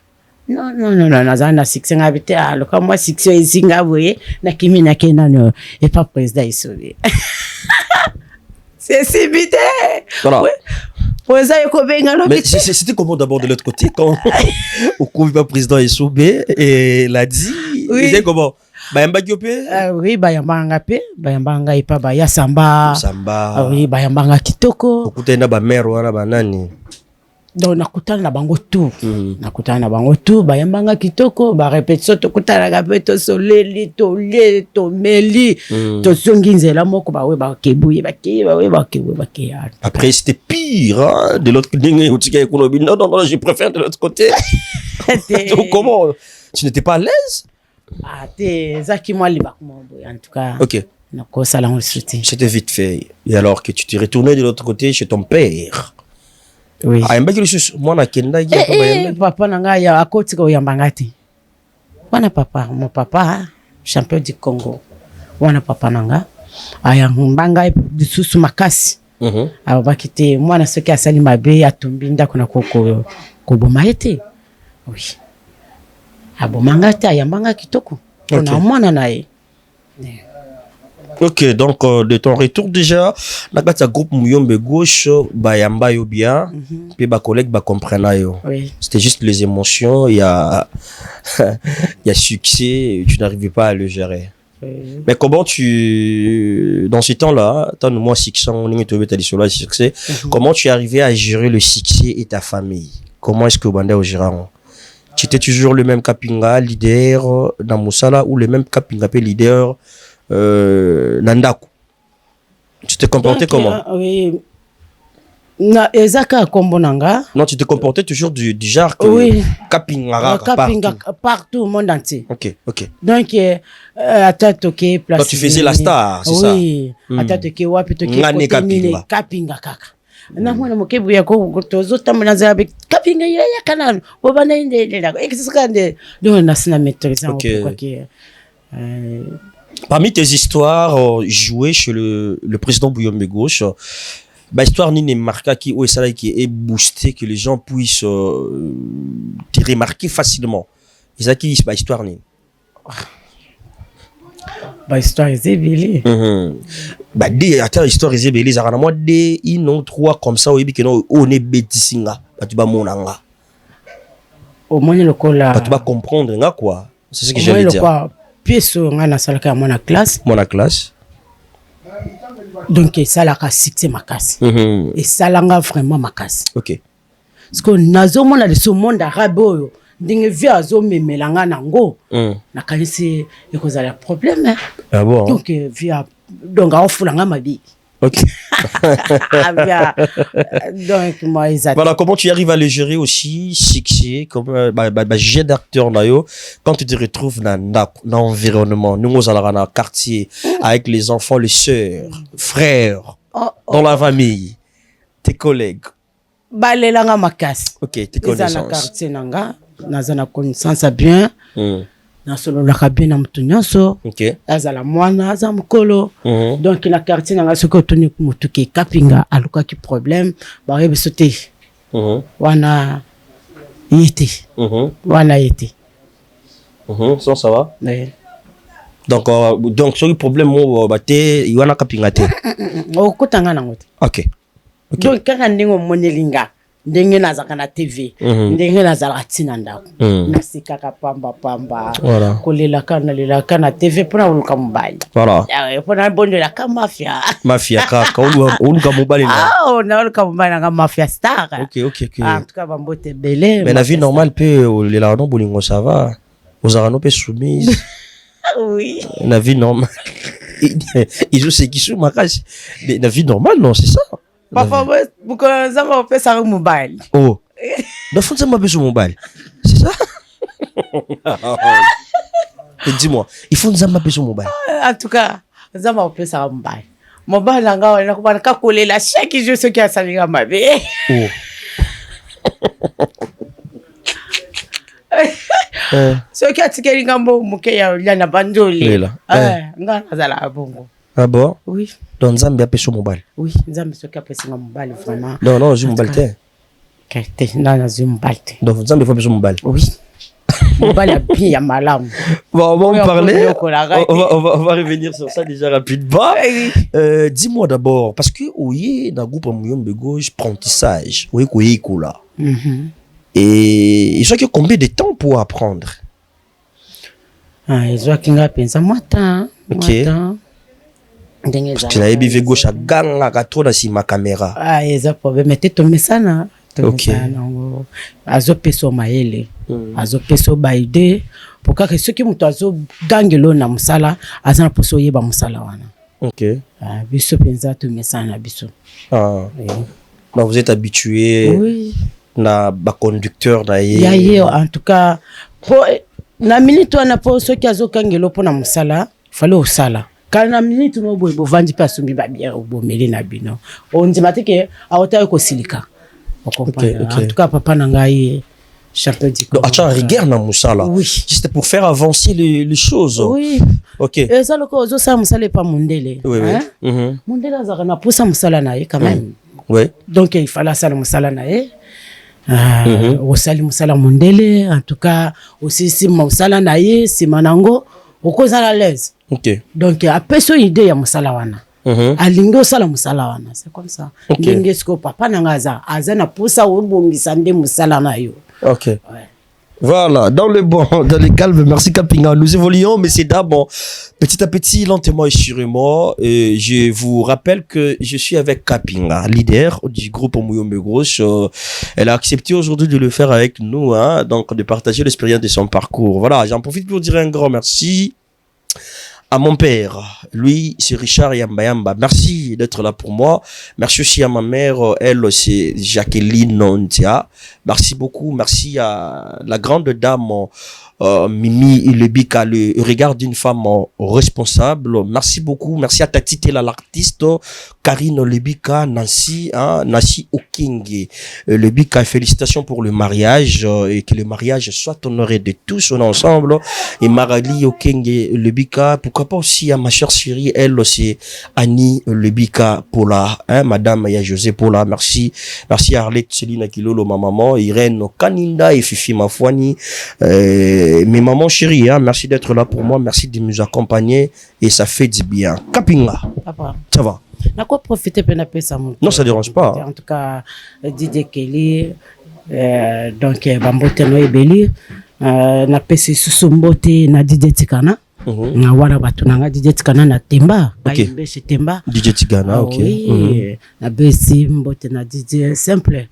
Non, nazana succès ngabite alors comme moi succès izinga boye na kimi na kenano et pas président Yesobe. C'est cibité. Voilà. Mais c'était comment d'abord de l'autre côté quand au pas président Yesobe et l'a dit Ils étaient comment? Bayamba Kiopé? Oui, Bayambanga pe. Bayambanga ipa baya samba. Samba. Oui, Bayambanga kitoko. Okutana ba mère wana banani. Donc nakutana na bango tout. Nakutana na bango tout. Bayambanga kitoko. Ba répétition tokutana gabe to soleli to lie to meli. To songi nzela moko ba we ba kebuye ba ke ba we ba ke we ba ke. Après c'était pire hein? De l'autre côté. Non, je préfère de l'autre côté. Donc comment? Tu n'étais pas à l'aise? Ah, t'es Zaki moi liba en tout cas. Ok. C'était vite fait. Et alors que tu t'es retourné de l'autre côté chez ton père. Oui. Ah, moi na kenda papa nanga ya akoti ko yambangati. Wana papa, mon papa champion du Congo. Wana papa nanga aya mbanga disusu makasi. Alors bakite mwana soki asali mabe atumbinda kuna koko boma ete. Oui. Abomangati ayambanga kitoko. On a mwana nae. Ok, donc de ton retour déjà, la groupe Muyombe Gauche, Bayamba yo bien, puis ba collègue ba comprendre yo. Oui. C'était juste les émotions, il y a succès, tu n'arrivais pas à le gérer. Oui. Mais comment tu, dans ces temps-là, tant moi succès, comment tu arrivais à gérer le succès et ta famille? Comment est-ce que Banda au gérant? Tu étais toujours le même Kapinga leader dans Moussala ou le même Kapinga leader Nandaku? Tu te comportais comment? Oui. Na ezaka kombonanga. Non, tu te comportais toujours du genre que oui. Kapinga partout au monde entier. Ok, ok. Donc atatoke place. Quand tu faisais la star, c'est ça? Oui. Atatoke wapi toke Kapinga kaka. Na mwana mokebu yako tozotamana zabe Kapinga ya kana obana inde la exikande donc na sina maîtrise pourquoi que parmi tes histoires jouées chez le président Muyombe Gauche, bah histoire ni marqué qui ou ça qui est boosté que les gens puissent te remarquer facilement. Et ça qui bah histoire ni. Bah histoire ezebeli. Bah des attends histoire ezebeli ça moi des non trois comme ça oui que non on est bêtisinga bah tu vas monanga. Au moins le cola. Bah tu vas comprendre nga quoi. C'est ce que j'allais dire. Pièce nga na salaka mon classe. Mon classe. Donc ça la succès makasi. Et ça langa vraiment makasi. OK. Parce que nazo mona de ce monde arabe oyo ndenge via zo memelanga nango. Na kanisi ekozala problème. Ah bon. Donc via donc afulanga mabi. OK. Donc moi voilà comment tu arrives à le gérer aussi succès comme jet d'acteur nayo quand tu te retrouves dans l'environnement nous allons dans le quartier avec les enfants les sœurs frères dans la famille tes collègues balelanga makasi. OK tes connaissances dans le quartier nanga nazana connaissance bien na solo la kabina mutu nyonso. OK azala mwana aza mukolo. Donc na quartier nanga soko toni mutu ke Kapinga aluka ki problème ba rebe sauter. Wana yete. Wana yete. Ça va? Oui. Donc sur le problème mo baté wana Kapinga te. Okutanga nango te. OK. Donc kaka ndingo monelinga ndenge nazaka na TV ndenge nazala tina ndako nasika ka pamba kolela kana TV pona uluka mobali voilà pona bondo la ka mafia kaka uluka mobali na na uluka mobali na mafia star. OK en tout cas bambote belé mais la vie normale peut les la non bolingo ça va aux arano peut soumise. Oui la vie normale ils ont ce qui sont makashi la vie normale non c'est ça. Papa, pourquoi ça va faire ça au mobile? Oh, dans fond ça m'a besoin mobile, c'est ça? Et dis-moi, il faut nous avoir besoin mobile. En tout cas, ça va faire ça au mobile. Mobile langa on a comment ka coller la chaque jour ce qui a sali ma vie. Oh. Ce qui a tikeli ngambo muke ya na bandoli. Ngana zala bongo. Ah bon? Oui. Donc Nzambe a pêché mobile. Oui, Nzambe ce qui a pêché mobile vraiment. Non, je mobile te. Kete na je mobile te. Donc Nzambe faut pêcher mobile. Oui. Mobile a bien malam. Bon, on va en parler. On va revenir sur ça déjà rapidement. Dis-moi d'abord parce que oui, dans groupe Muyombe Gauche apprentissage, oui ko là. Et il faut que combien de temps pour apprendre? ezwaki nga mpenza mwa temps. Tu n'avais pas vu gauche à gang à trop dans ma caméra. Eza problème te tomesana. Azo peso maele. Azo peso baide. Pourquoi que ceux qui m'ont azo gangelo na musala, azana poso yeba musala wana. OK. Biso penza tomesana biso. Mais vous êtes habitué. Oui. Na ba conducteur na ye. Ya en tout cas pour na minute wana po ceux qui azo gangelo po na musala, fallait au sala. Quand na minute no boy bo vandi pa sumbi ba bien bo meli na bino. On dit matike awota ko silika. En tout cas papa na ngai champion du Congo. Donc tu as rigueur na musala. Oui. Juste pour faire avancer les choses. Oui. OK. Et ça le ko zo sa musala pas mondele. Oui. Mondele azaka na pousa musala na ye quand même. Oui. Donc il fallait ça musala na ye. Osali musala mondele en tout cas aussi si musala na ye si manango okoza à l'aise. OK. Donc après so idée ya musala wana. Alingo sala musala wana, c'est comme ça. Ndenge sko papa nangaza azana pousa obongisa nde musala na yo. OK. Ouais. Voilà, dans le calme, merci Kapinga. Nous évoluons, mais c'est d'abord petit à petit, lentement et sûrement. Je vous rappelle que je suis avec Kapinga, leader du groupe Muyombe Gauche. Elle a accepté aujourd'hui de le faire avec nous, hein, donc de partager l'expérience de son parcours. Voilà, j'en profite pour dire un grand merci à mon père. Lui, c'est Richard Yamba. Merci d'être là pour moi. Merci aussi à ma mère. Elle, c'est Jacqueline Nontia. Merci beaucoup. Merci à la grande dame, Mimi Lebika, le regard d'une femme responsable. Merci beaucoup. Merci à Tatitela, l'artiste, Karine Lebika, Nancy Okinge. Lebika, félicitations pour le mariage et que le mariage soit honoré de tous ensemble. Et Marali Okinge Lebika, pourquoi pas aussi à ma chère chérie, elle, c'est Annie Lebika Pola, hein, madame Maya José Pola. Merci. Merci à Arlette Céline Akilolo, ma maman, Irène Kaninda et Fifi Mafouani. Mes mamans chéries, hein, merci d'être là pour moi, merci de nous accompagner et ça fait du bien. Kapinga, papa, ça va? N'a quoi profiter pour n'appeler ça mon. Non, ça dérange pas. En tout cas, Didier Kelly, donc Bambote Noé Beli, n'a pas ce soumboté na Didier Tikana. Na wala batu na Didier Tikana na Temba, kaimbe chez Temba. Didier Tikana, OK. Oui, na besi mbote na Didier simple.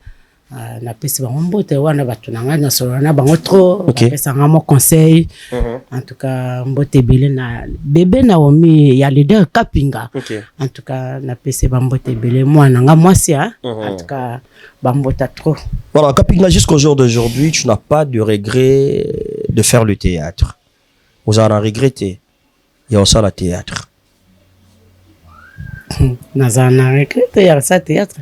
Na pesi bango mbote wana batu na na solo na bango trop pesa ngamo conseil en tout cas mbote belé na bébé Naomi ya leader Kapinga en tout cas na pesi ba mbote belé moi na nga mwasi en tout cas ba mbota trop. Voilà, Kapinga, jusqu'au jour d'aujourd'hui tu n'as pas de regret de faire le théâtre. Vous en regrettez? Il y a aussi le théâtre. Nazana regretter ya ça théâtre.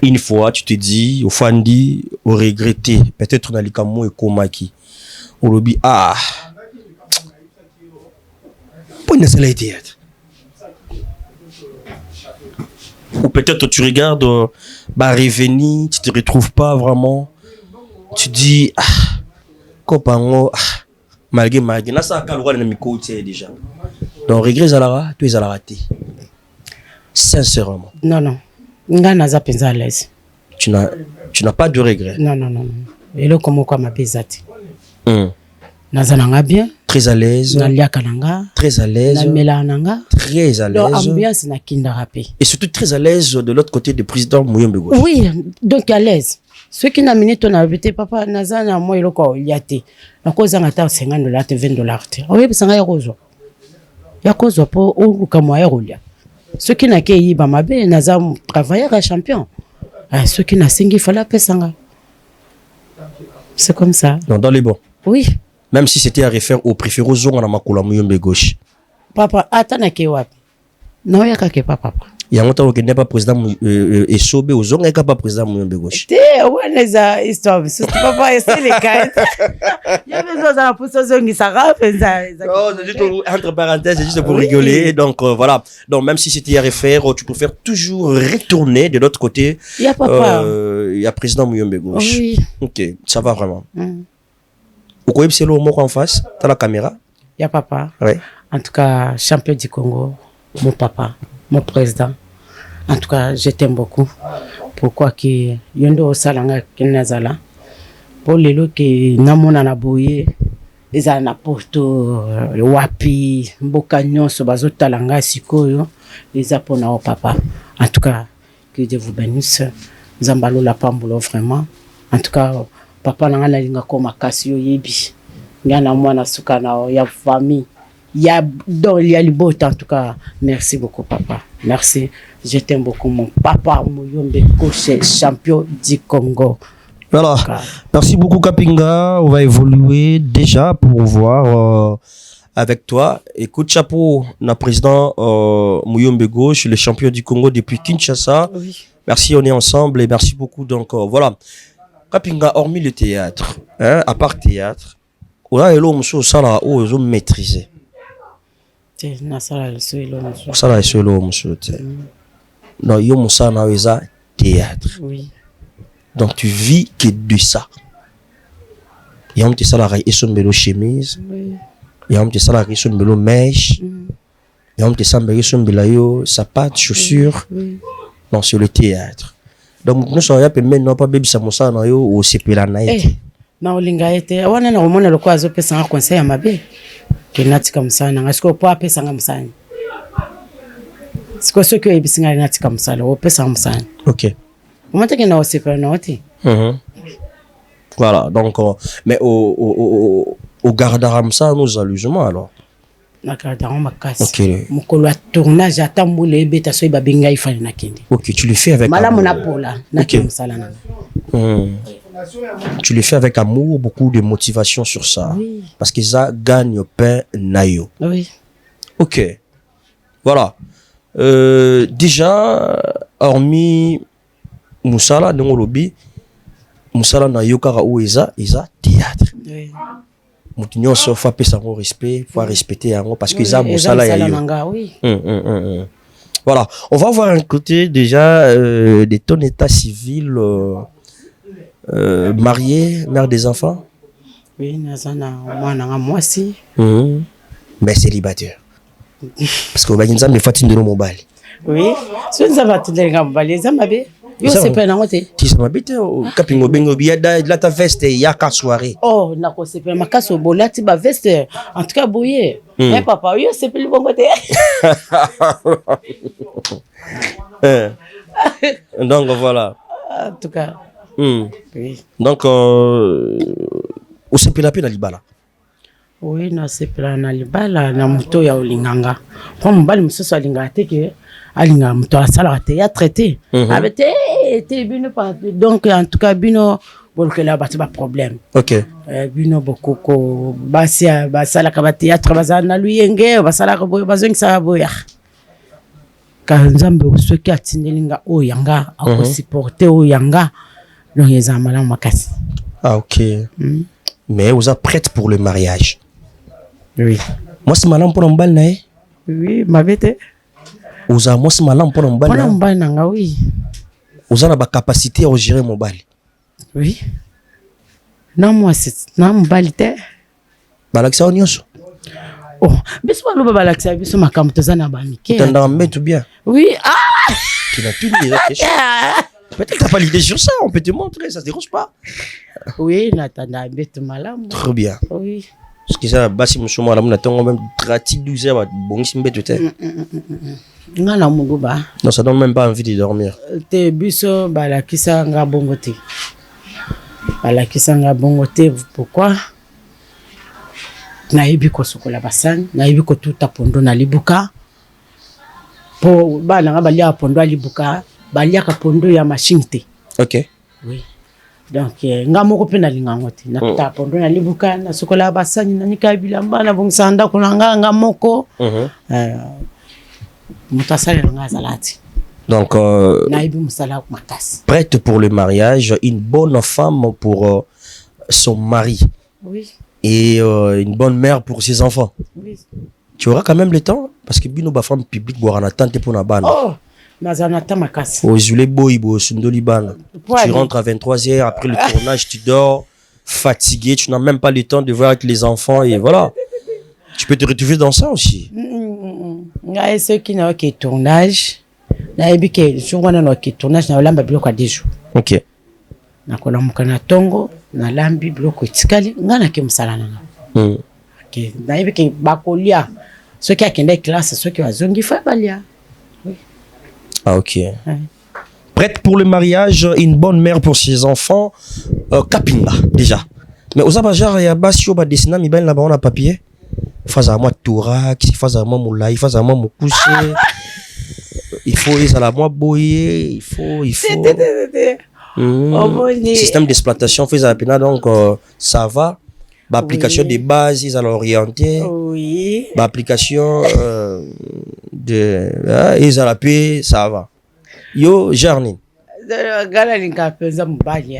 Une fois, tu te dis, au fandi, au regretter, peut-être on a les camons et komaki. Au lobby, pour une seule théâtre. Ou peut-être tu regardes, revenir, tu te retrouves pas vraiment. Tu dis, copango, malgré, là ça a caloré dans mes côtés déjà. Donc, regret, Zalara, tu es à la raté. Sincèrement. Non. Nga naza penza à l'aise. Tu n'as pas de regret. Non. Et là comment quoi ma pesate. Naza nanga bien. Très à l'aise. Na liaka nanga. Très à l'aise. Na mela nanga. Très à l'aise. L'ambiance na kinda rapé. Et surtout très à l'aise de l'autre côté du président Muyombe Gauche. Oui, donc à l'aise. Ceux qui n'a miné ton habité papa naza na moi iloko yate. Na koza ngata $50 te $20 te. Oui, bisanga ya kozo. Ya kozo po o kamwa ya rolia. Ceux qui n'ont qu'à y bamabe, n'a travaillé à champion. Ceux qui n'ont pas il fallait appeler ça. C'est comme ça. Non, dans les bons. Oui. Même si c'était à refaire au préféré aux zones à Makula Muyombe Gauche. Papa, attends, n'a non, il y a qu'à papa. Il y a longtemps qu'il n'est pas président et Sobe aux zones, il n'est pas président Muyombe Gauche. Ouais, les histoires, c'est pas c'est les cas. Il y a besoin d'un pouce aux zones qui s'arrêtent. Non, c'est juste entre parenthèses, c'est juste pour rigoler. Donc voilà. Donc même si c'était à refaire, tu préfères toujours retourner de l'autre côté. Il y a papa. Il y a président Muyombe Gauche. Oui. Ok, ça va vraiment. Vous connaissez c'est le mot en face, dans la caméra? Il y a papa. Oui. En tout cas, champion du Congo, mon papa, mon président. En tout cas, je t'aime beaucoup. Pourquoi que Yondo Salanga Kinazala? po lelo ke namona na boye eza na poto wapi mboka nyonso bazotala ngai sikoyo eza pona o papa. En tout cas, que Dieu vous bénisse. Zambalo la pambulo vraiment. En tout cas, papa nanga na linga ko makasi yo yebi. Ngana mwana suka na ya famille. Ya dans ya libota en tout cas. Merci beaucoup papa. Merci. Je t'aime beaucoup mon papa Muyombe coach champion du Congo. Voilà. Merci beaucoup Kapinga. On va évoluer déjà pour voir avec toi. Écoute, chapeau, na président Muyombe Gauche, le champion du Congo depuis Kinshasa. Oui. Merci, on est ensemble et merci beaucoup. Donc voilà. Kapinga, hormis le théâtre, hein, à part théâtre, on a l'homme sur ça là où ils ont maîtrisé. Ça là, c'est l'homme sur le théâtre. Non, il y a ça na théâtre. Oui. Donc tu vis que de ça. Il y a un petit salarié et son mélo chemise. Il y a un petit salarié et son mélo mèche. Il y a un petit salarié et son mélo sapat, chaussures. Donc sur le théâtre. Donc nous sommes là maintenant pas baby samosa na yo ou sepela na été. Na olinga été. Wana na romona lokwa zo pesa nga conseil ya mabe. Que natika musana ngasko po pesa nga musana. Siko soko ebisinga natika musala o pesa musana. OK. Comment est-ce que nous sommes voilà, donc, mais au Gardaramsa, nous allusions alors. Ok. Ok, tu le fais avec amour. Okay. Tu le fais avec amour, beaucoup de motivation sur ça. Oui. Parce que ça gagne au pain naïo. Oui. Ok. Voilà. Déjà, hormis Moussala ndongo lobi Moussala na yokara ou eza théâtre. Oui. Mutinyo so fa pesa ngo respect, faut respecter yango parce que ça Moussala ya yo. Oui. Voilà, on va voir un côté déjà de ton état civil marié, mère des enfants. Oui, nazana mwana nga mwasi. Mais célibataire. Parce que ba nzambe fatine de no mobile. Oui, so nzamba tundenga mobile nzambe. Yo c'est pas nangote. Ti ça m'habite Kapingo bengo biada la ta veste ya ka soirée. Oh, na ko c'est pas makaso bolati ba veste en tout cas boyer. Mais papa, yo c'est plus bon côté. Donc voilà. En tout cas. Oui. Donc au sepela pe na libala. Oui, na sepela na libala na moto ya olinganga. Kwa mbali musoso alinga teke alinga moto asala théâtre traité. Avec été bino pas donc en tout cas bino bolke la ba problème. OK. Bino bokoko basia basala ka théâtre bazana luyenge basala ka boyo bazongisa boya. Kanzambe usoki atindelinga o yanga ako supporter o yanga donc les amala makasi. Ah OK. Mais vous êtes prête pour le mariage? Oui. Moi c'est malam pour mbal na e? Oui, ma bête. Vous avez moi c'est malam pour mbal na. Pour mbal na oui. Vous avez la capacité à gérer mon bal. Oui. Non moi c'est non balité. Balaksa onyoso. Oh, biso balo balaksa biso makambo tozana ba mike. Tanda tout bien. Oui, ah. Tu n'as plus dit la question. Peut-être que tu n'as pas l'idée sur ça, on peut te montrer, ça ne te dérange pas. Oui, natanda betu malam. Très bien. Oui. Parce que ça basi musoma la munatongo même 12 heures bon simbe tout est. Ngana muguba. Non, ça donne même pas envie de dormir. Te biso balakisa nga bongote. Balakisa nga bongote pourquoi? Na yebi ko sokola basani, na yebi ko tuta pondo na libuka. Po bana nga balia pondo libuka, balia ka pondo ya machine. OK. Oui. Donc nga moko pe na linga ngote na ta pondo na libuka na sokola basani na nika bilamba na bongsanda kunanga nga moko. Mutasale nga salati. Donc prête pour le mariage, une bonne femme pour son mari. Oui. Et une bonne mère pour ses enfants. Oui. Tu auras quand même le temps parce que bino ba femme publique boira na tante pour na bana. Oh, nazanata makasi. Oh, Zule boy bo sundoli bana. Tu rentres à 23h après le tournage, tu dors fatigué, tu n'as même pas le temps de voir avec les enfants et voilà. Tu peux te retrouver dans ça aussi. Nga ceux qui n'ont que tournage, na ebike sur wana no que tournage na olamba biloko a 10 jours. OK. Na kona mukana tongo na lambi bloko etikali nga na ke mosala nanga ok nayebi ke bakolia soki akende classe soki bazongi fa balia ah ok prête pour le mariage, une bonne mère pour ses enfants. Kapinga, déjà. Mais aux abajar, il y a Basio, Badessina, Mibel, là-bas, on a papier. Faza moi Tourak, Faza moi Moulay, Faza moi Moukouché. Il faut, ils à la moi boyer, il faut. Système d'exploitation, fait à peine, donc ça va. L'application de base, ils allaient orienter. Oui. L'application ils allaient payer, ça va. Yo Jarni gala linga penza mbali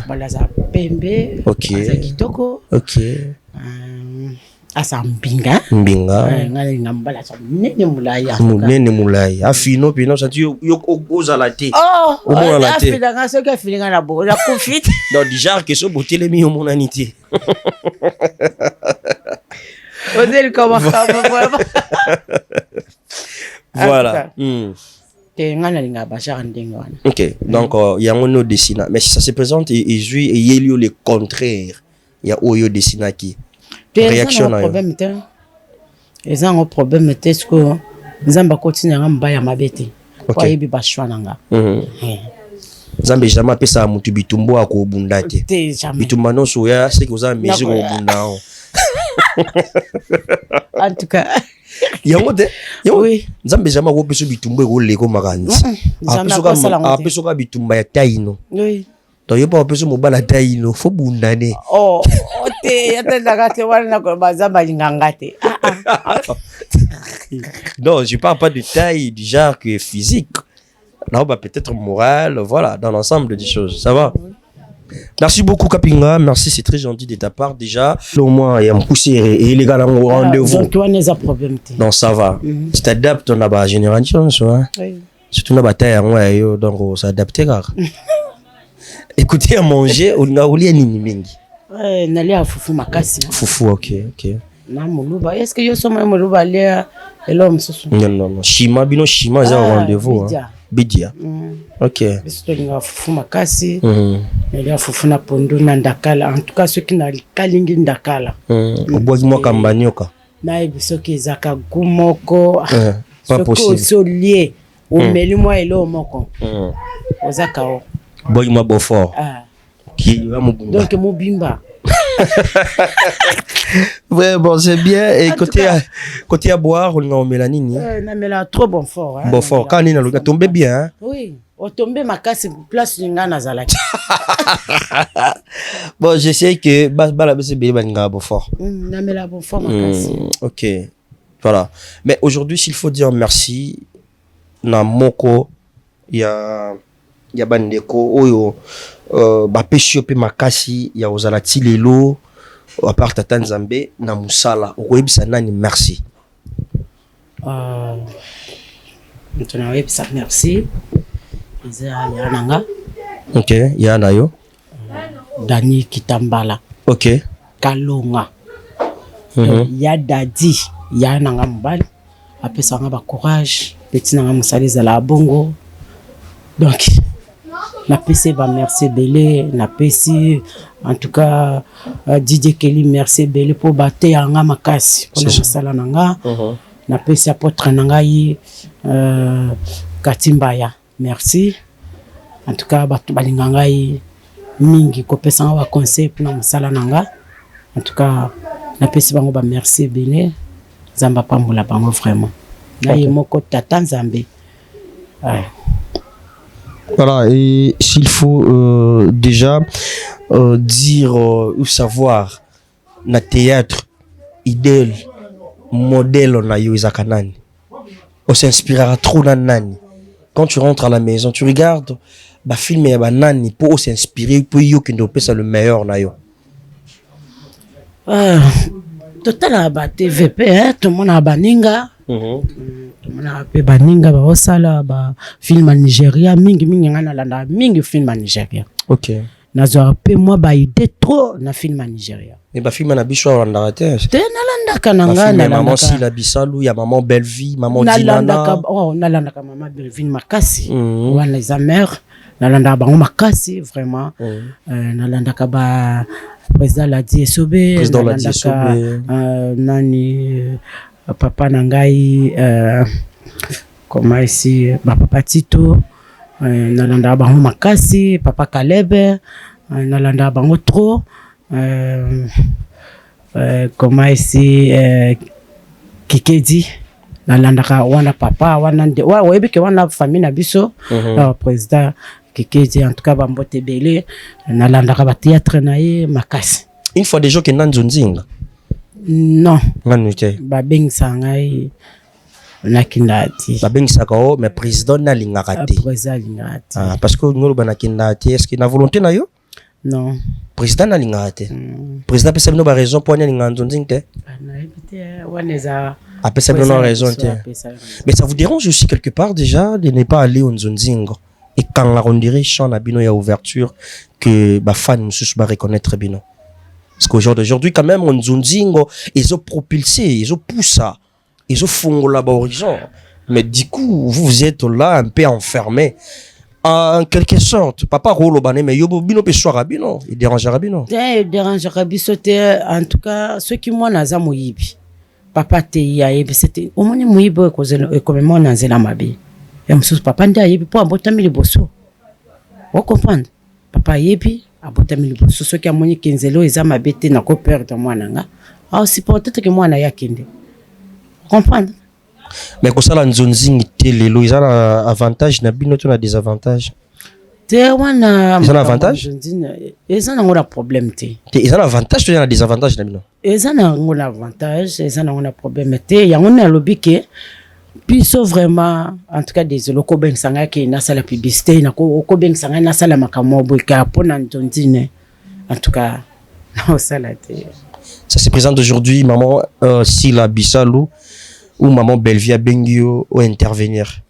balaza pembe okay kitoko okay asa mbinga ngala linga mbala sa munene mulaya afino pino ça tu yo ozala te au moins la te afina nga soki afilinga na bo la profite donc déjà que so botele mi monanité odel comme ça voilà ok donc il y a un autre dessina mais si ça se présente il joue et il y a le contraire il y a Oyo dessina qui réaction na problème te ils ont un problème te ce que nzamba continue ngamba ya mabete kwa yebi bashwa nanga nzambe jamais pesa mutu bitumbo akobunda te bitumba no so ya c'est que vous avez mesure obunda en tout cas yango oui nzambe jamais ko peso bitumba ko leko makanzi apeso ka bitumba ya taino oui to yo pa peso mobala taino fo bundane te yatenda kate wana ko bazamba lingangate non je parle pas de taille du genre que physique là bah peut-être moral voilà dans l'ensemble des choses ça va. Merci beaucoup Kapinga, merci, c'est très gentil de ta part déjà. Au moins il y a un poussé et les gars au rendez-vous. Donc toi n'as pas problème. Non ça va. Tu t'adaptes on a ba génération ça. Oui. Surtout na bataille moi yo donc on s'adapter car. Écoutez à manger on a oublié nini mingi. Ouais, nali a fufu makasi. Fufu OK. Na muluba est-ce que yo soma muluba lea l'homme soso. Non. Shima bino shima za rendez-vous. Bidia. OK. Bisto nga fufu makasi. Nali fufu na pondo na ndakala en tout cas ceux qui na kalingi ndakala. Obwaki mo kambanyoka. Na biso ki zaka gumoko. Pas possible. So lié au meli moi elo moko. Ozaka o. Boy mo Beaufort. Qui va mo bumba. Donc mo bimba. Ouais, bon, c'est bien. Et côté à boire, on a mélanine. Non, mais là, trop bon fort. Bon fort. Quand on a tombé bien. Oui, on tombé ma casse place n'inga nazalaki. Bon, je sais que bala c'est bien n'inga bon fort. Non, mais là bon fort ma casse. OK. Voilà. Mais aujourd'hui, s'il faut dire merci, na moko ya bandeko oyo ba pesio pe makasi ya ozalati lelo à part tata Nzambe na musala okoyebisa nani merci. Maintenant okoyebisa merci ya nanga. OK, ya na yo Dani Kitambala. OK. Kalonga. Ya dadi ya nanga mbali apesa nga ba courage petit nanga musali za la bongo. Donc na PC ba merci belé na PC en tout cas DJ Kelly merci belé pour battre yanga makasi pour na sala nanga na PC apôtre nanga yi Katimbaya merci en tout cas batu balinganga yi mingi ko pesa nga ba conseil pour na sala nanga en tout cas na PC bango ba merci belé zamba pambula bango vraiment na yi moko tata Nzambe. Voilà, et s'il faut déjà dire ou savoir na théâtre idéal modèle on a eu Zakanani, on s'inspirera trop dans nani. Quand tu rentres à la maison, tu regardes bah film et bah nani pour s'inspirer pour yo qui nous ça le meilleur na yo. Total ba TVP hein, tout le monde a baninga. Mona pe baninga ba osala ba film en Nigeria mingi ngana landa mingi film en Nigeria. OK. Nazo pe moi ba idée trop na film en Nigeria. Et ba film na biso landa te. Te na landa kananga na maman Sila Bisalu ya maman Bellevie, maman Dinana. Na landa ka maman Bellevie makasi. Wana za mère nalanda bango makasi vraiment nalanda ka ba président la Diesobe nalanda ka nani papa nangai comment ici ba papa Tito nalanda bango makasi papa Kalebe nalanda bango trop comment ici Kikedi nalandaka wana papa wana nde wayebi ke wana famille na biso président Kikedi en tout cas bambote belé nalandaka ba théâtre naye makasi une fois des jours que nanzonzinga non nganuke ba bengisa ngai nakindati ba bengisa ko mais président na lingaka te président lingati parce que ngolo bana kindati est-ce que na volonté na yo non président na lingaka te président pesa bino ba raison pour nya linganzonzinga te na ebite waneza après ça non raison te mais ça vous dérange aussi quelque part déjà de ne pas aller au Nzonzingo et quand on dirait chant na bino ya ouverture que ba fan mususu ba reconnaître bino parce qu'aujourd'hui quand même on Nzonzingo ils ont propulsé ils ont poussé ils ont fongola ba horizon mais du coup vous êtes là un peu enfermé en quelque sorte papa rolo bané mais yobo bino pe soir bino il dérange rabino il dérange rabiso te en tout cas ceux qui moi naza moyibi papa te yayebi c'était au moins moyibo comme moi nanzela mabe et monsieur papa nda yebi pour abotami liboso vous comprendre papa yebi abotami liboso ceux qui amoni kenzelo eza mabe te na ko perdre moi nanga aussi peut-être que moi na yakinde comprendre mais ko sala nzonzingi te lelo eza na avantage na bino to na désavantage te wana eza na avantage eza na ngona problème te eza na avantage to na désavantage na bino eza na ngona avantage eza na ngona problème te yango na lobi ke biso vraiment en tout cas désolé ko ben sanga ke na sala publicité na ko ben sanga na sala makamobo ka pona ndondine en tout cas na sala te ça se présente aujourd'hui maman Sila Bisalou ou maman Belvia Bengio ou intervenir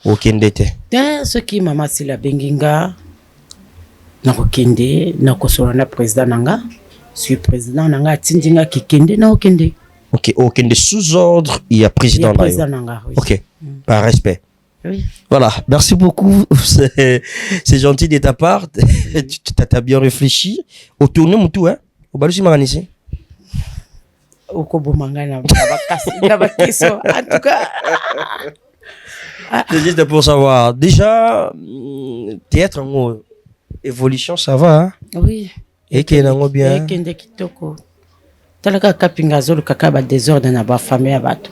au Kendete ce qui maman Sila Benginga na ko kende na ko solo na président nanga suis président nanga tindinga ki kende na okende. OK, aucun de sous-ordre, il y a président nanga. Oui. OK. Par respect. Oui. Voilà, merci beaucoup. C'est gentil de ta part. Tu t'as bien réfléchi. Au tourner mon tout hein. Au balusi maganisi. Au kobo mangana ba question. En tout cas c'est juste pour savoir. Déjà théâtre en évolution ça va hein? Oui. Et qui est bien. Et kende kitoko. Talaka kapinga zolo kakaba désordre na ba famille abato.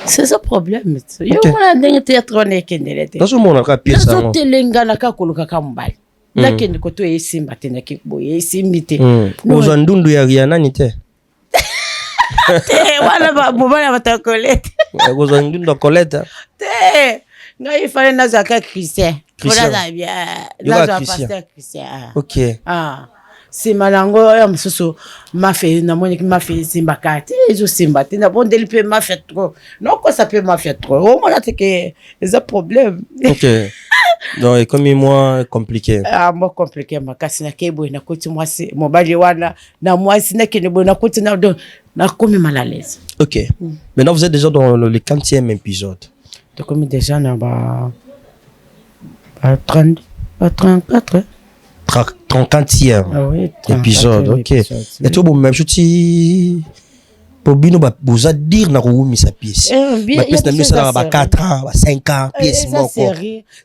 C'est ça problème. Yo mona ndenge théâtre na kendelete. Dans ce monde ka pièce ça. Zo telenga na ka koluka ka mbali. Na kende ko to esimba te na kiboye esimbite. Ozo ndundu ya riana ni te. Te wala ba bobana batakolete. Ozo ndundu koleta. Te ngai fale na zaka Christian. Voilà ça bien. Là je pasteur Christian. OK. C'est malango ya msusu mafé na moni ki mafé simbakati ezo simbati na bon deli pe mafé trop non quoi ça peut mafé trop au moins là c'est que les problèmes. OK. Donc comme moi compliqué. Moi compliqué makasi na kebo na koti moi c'est mobali wana na moi c'est na kebo na koti na comme mal à l'aise. OK. Maintenant vous êtes déjà dans le 40e épisode. Donc comme déjà na ba 30 34 30e épisode. OK. Et tout bon même chuti Bobino ba boza dire na ko misa pièce. Ba pièce na misa ba 4 ans, ba 5 ans pièce moko.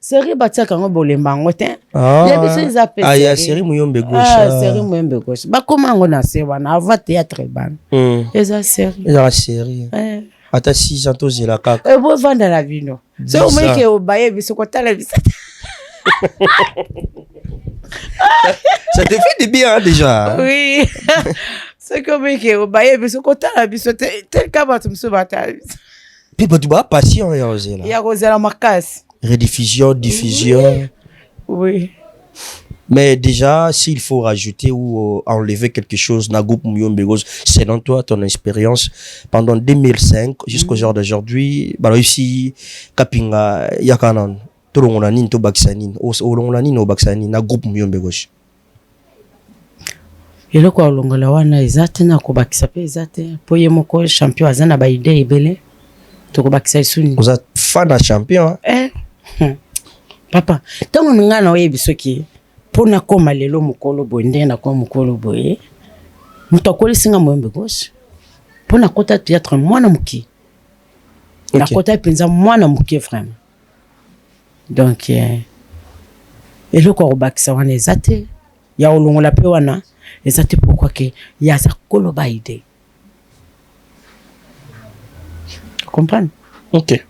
Série batia kango bolemba ngote. Ya biso za pièce. Ah ya série muyombe gauche. Série muyombe gauche. Ba koma ngo na se wana ava théâtre ban. Eza série. Eza série. Ata 6 ans tozela kaka. E bo vanda la vino. So meke obaye biso ko tala bisa. Ça te fait du bien hein, déjà. Oui. C'est comme que au baye biso ko tala biso tel ka ba tumso batali. Puis ba tu ba patient ya ozela. Ya ozela makasi. Rediffusion, diffusion. Oui. Mais déjà, s'il faut rajouter ou enlever quelque chose, na groupe Muyombe, selon toi, ton expérience, pendant 2005 jusqu'au jour d'aujourd'hui, bah ici, Kapinga, Yakanan, tout le monde a ni to baksanin, au long la ni no baksanin, na groupe Muyombe gauche. Et le quoi, longola wana ezate na ko bakisa pe ezate, po yemoko champion azana ba idée ebele, to ko bakisa isuni. Vous êtes fan de champion, hein? papa ntango nga na oyebi soki mpona koma lelo mokolo boye ndenge nakoma mokolo boye moto akolisinga moyembe gauche mpona kota théâtre mwana moke nakota mpenza mwana moke vraiment donc eloko akobakisa wana eza te ya olongola mpe wana eza te pourkui ke yaza koloba ide comprendre. Ok.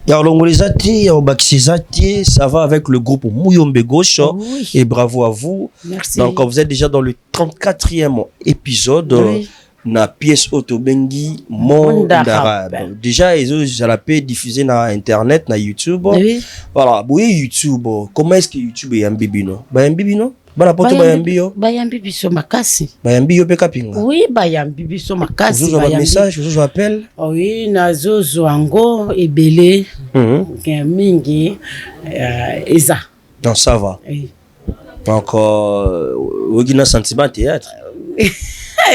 Ya olongolezati, ya obakisizati, ça va avec le groupe Muyombe Gauche. Oui. Et bravo à vous. Merci. Donc vous êtes déjà dans le 34e épisode. Oui. Na pièce Otobengi Monde Arabe. Déjà ils ont pu diffuser na internet, na YouTube. Oui. Voilà, boye YouTube. Comment est-ce que YouTube est un bibino? Ba un bibino? Bana poto bayambi yo. Bayambi biso makasi. Bayambi yo pe kapinga. Oui, bayambi biso makasi. Vous avez un message, vous appelle? Oui, nazo ango ebele. Mingi eza. Non, ça va. Oui. Donc ogina sentiment théâtre.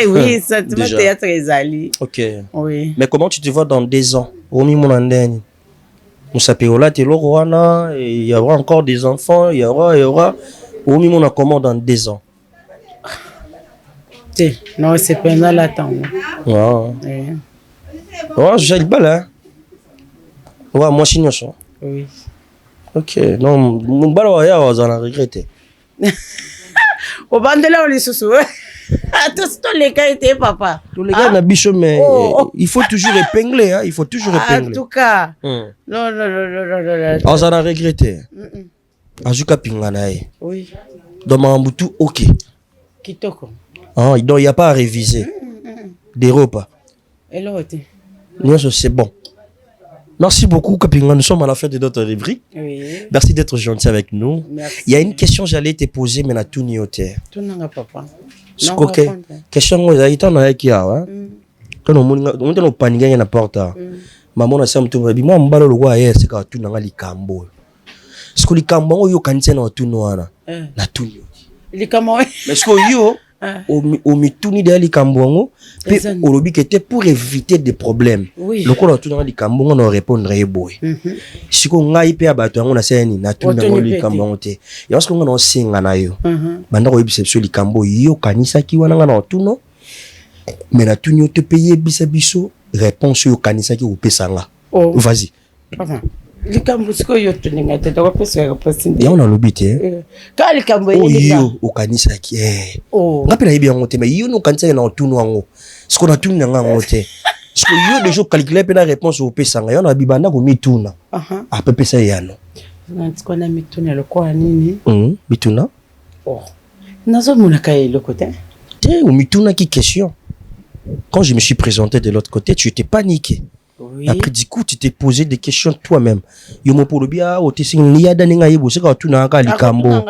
Oui, sentiment théâtre ezali. OK. Oui. Mais comment tu te vois dans 2 ans? Omi monandeni. Musapeola te loroana, il y aura encore des enfants, il y aura au minimum on a comment dans 2 ans. Non, c'est pas dans l'attente. Wow. Ouais, j'ai le bal hein. Ouais, moi je suis. Oui. OK. Non, mon bal ouais, on a regretté. Au bandela on les sous. Tous les gars étaient papa. Tous les gars na bicho mais il faut toujours épingler hein, il faut toujours épingler. En tout cas. Non. On a regretté. Ajuka pinganae. Oui. Dans Mambutu, ok. Kitoko. Ah, donc il n'y a pas à réviser. Des repas. Et l'autre. Non, c'est bon. Merci beaucoup, Kapinga. Nous sommes à la fin de notre rubrique. Oui. Merci d'être gentil avec nous. Merci. Il y a une question que j'allais te poser, mais na tout ni hauteur. Tout n'a papa. Ok. Question que j'ai été dans qui a. Quand on est au panier na porte. Maman a dit que moi mbalo le roi hier c'est quand tout n'a likambo. Ce que likambo yo kanise na tout noana. Na tout ni. Likambo. Mais ce que yo au mituni de likambo pe olobi que était pour éviter des problèmes. Le ko na tout na likambo on répondre eboy. Si ko ngai pe abato ngona seni na tout na likambo te. Ya ce que ngona singa na yo. Banda ko yebisa biso likambo yo kanisa ki wana na tout no. Mais na tout ni te payer biso réponse yo kanisa ki opesanga. Vas-y. Likambo siko yo tuninga te to pesa ya pasi. Ya on a lobité. Ka likambo yeli yo o kanisa ki ngapela yebi yango te mais yo no kanisa na tout no ngo. Siko na tout nga ngo te. Siko yo déjà calculer pe na réponse opesanga yo na bibanda ko mituna. A pe pesa yano. Na tiko na mituna le kwa nini? Mituna? Nazo mona kay le côté. Te o mituna qui question. Quand je me suis présenté de l'autre côté, tu étais paniqué. Oui. Après du coup, tu t'es posé des questions toi-même. Yo mo pour le bia o te sing liya daninga yebo se ka tu na ka likambo.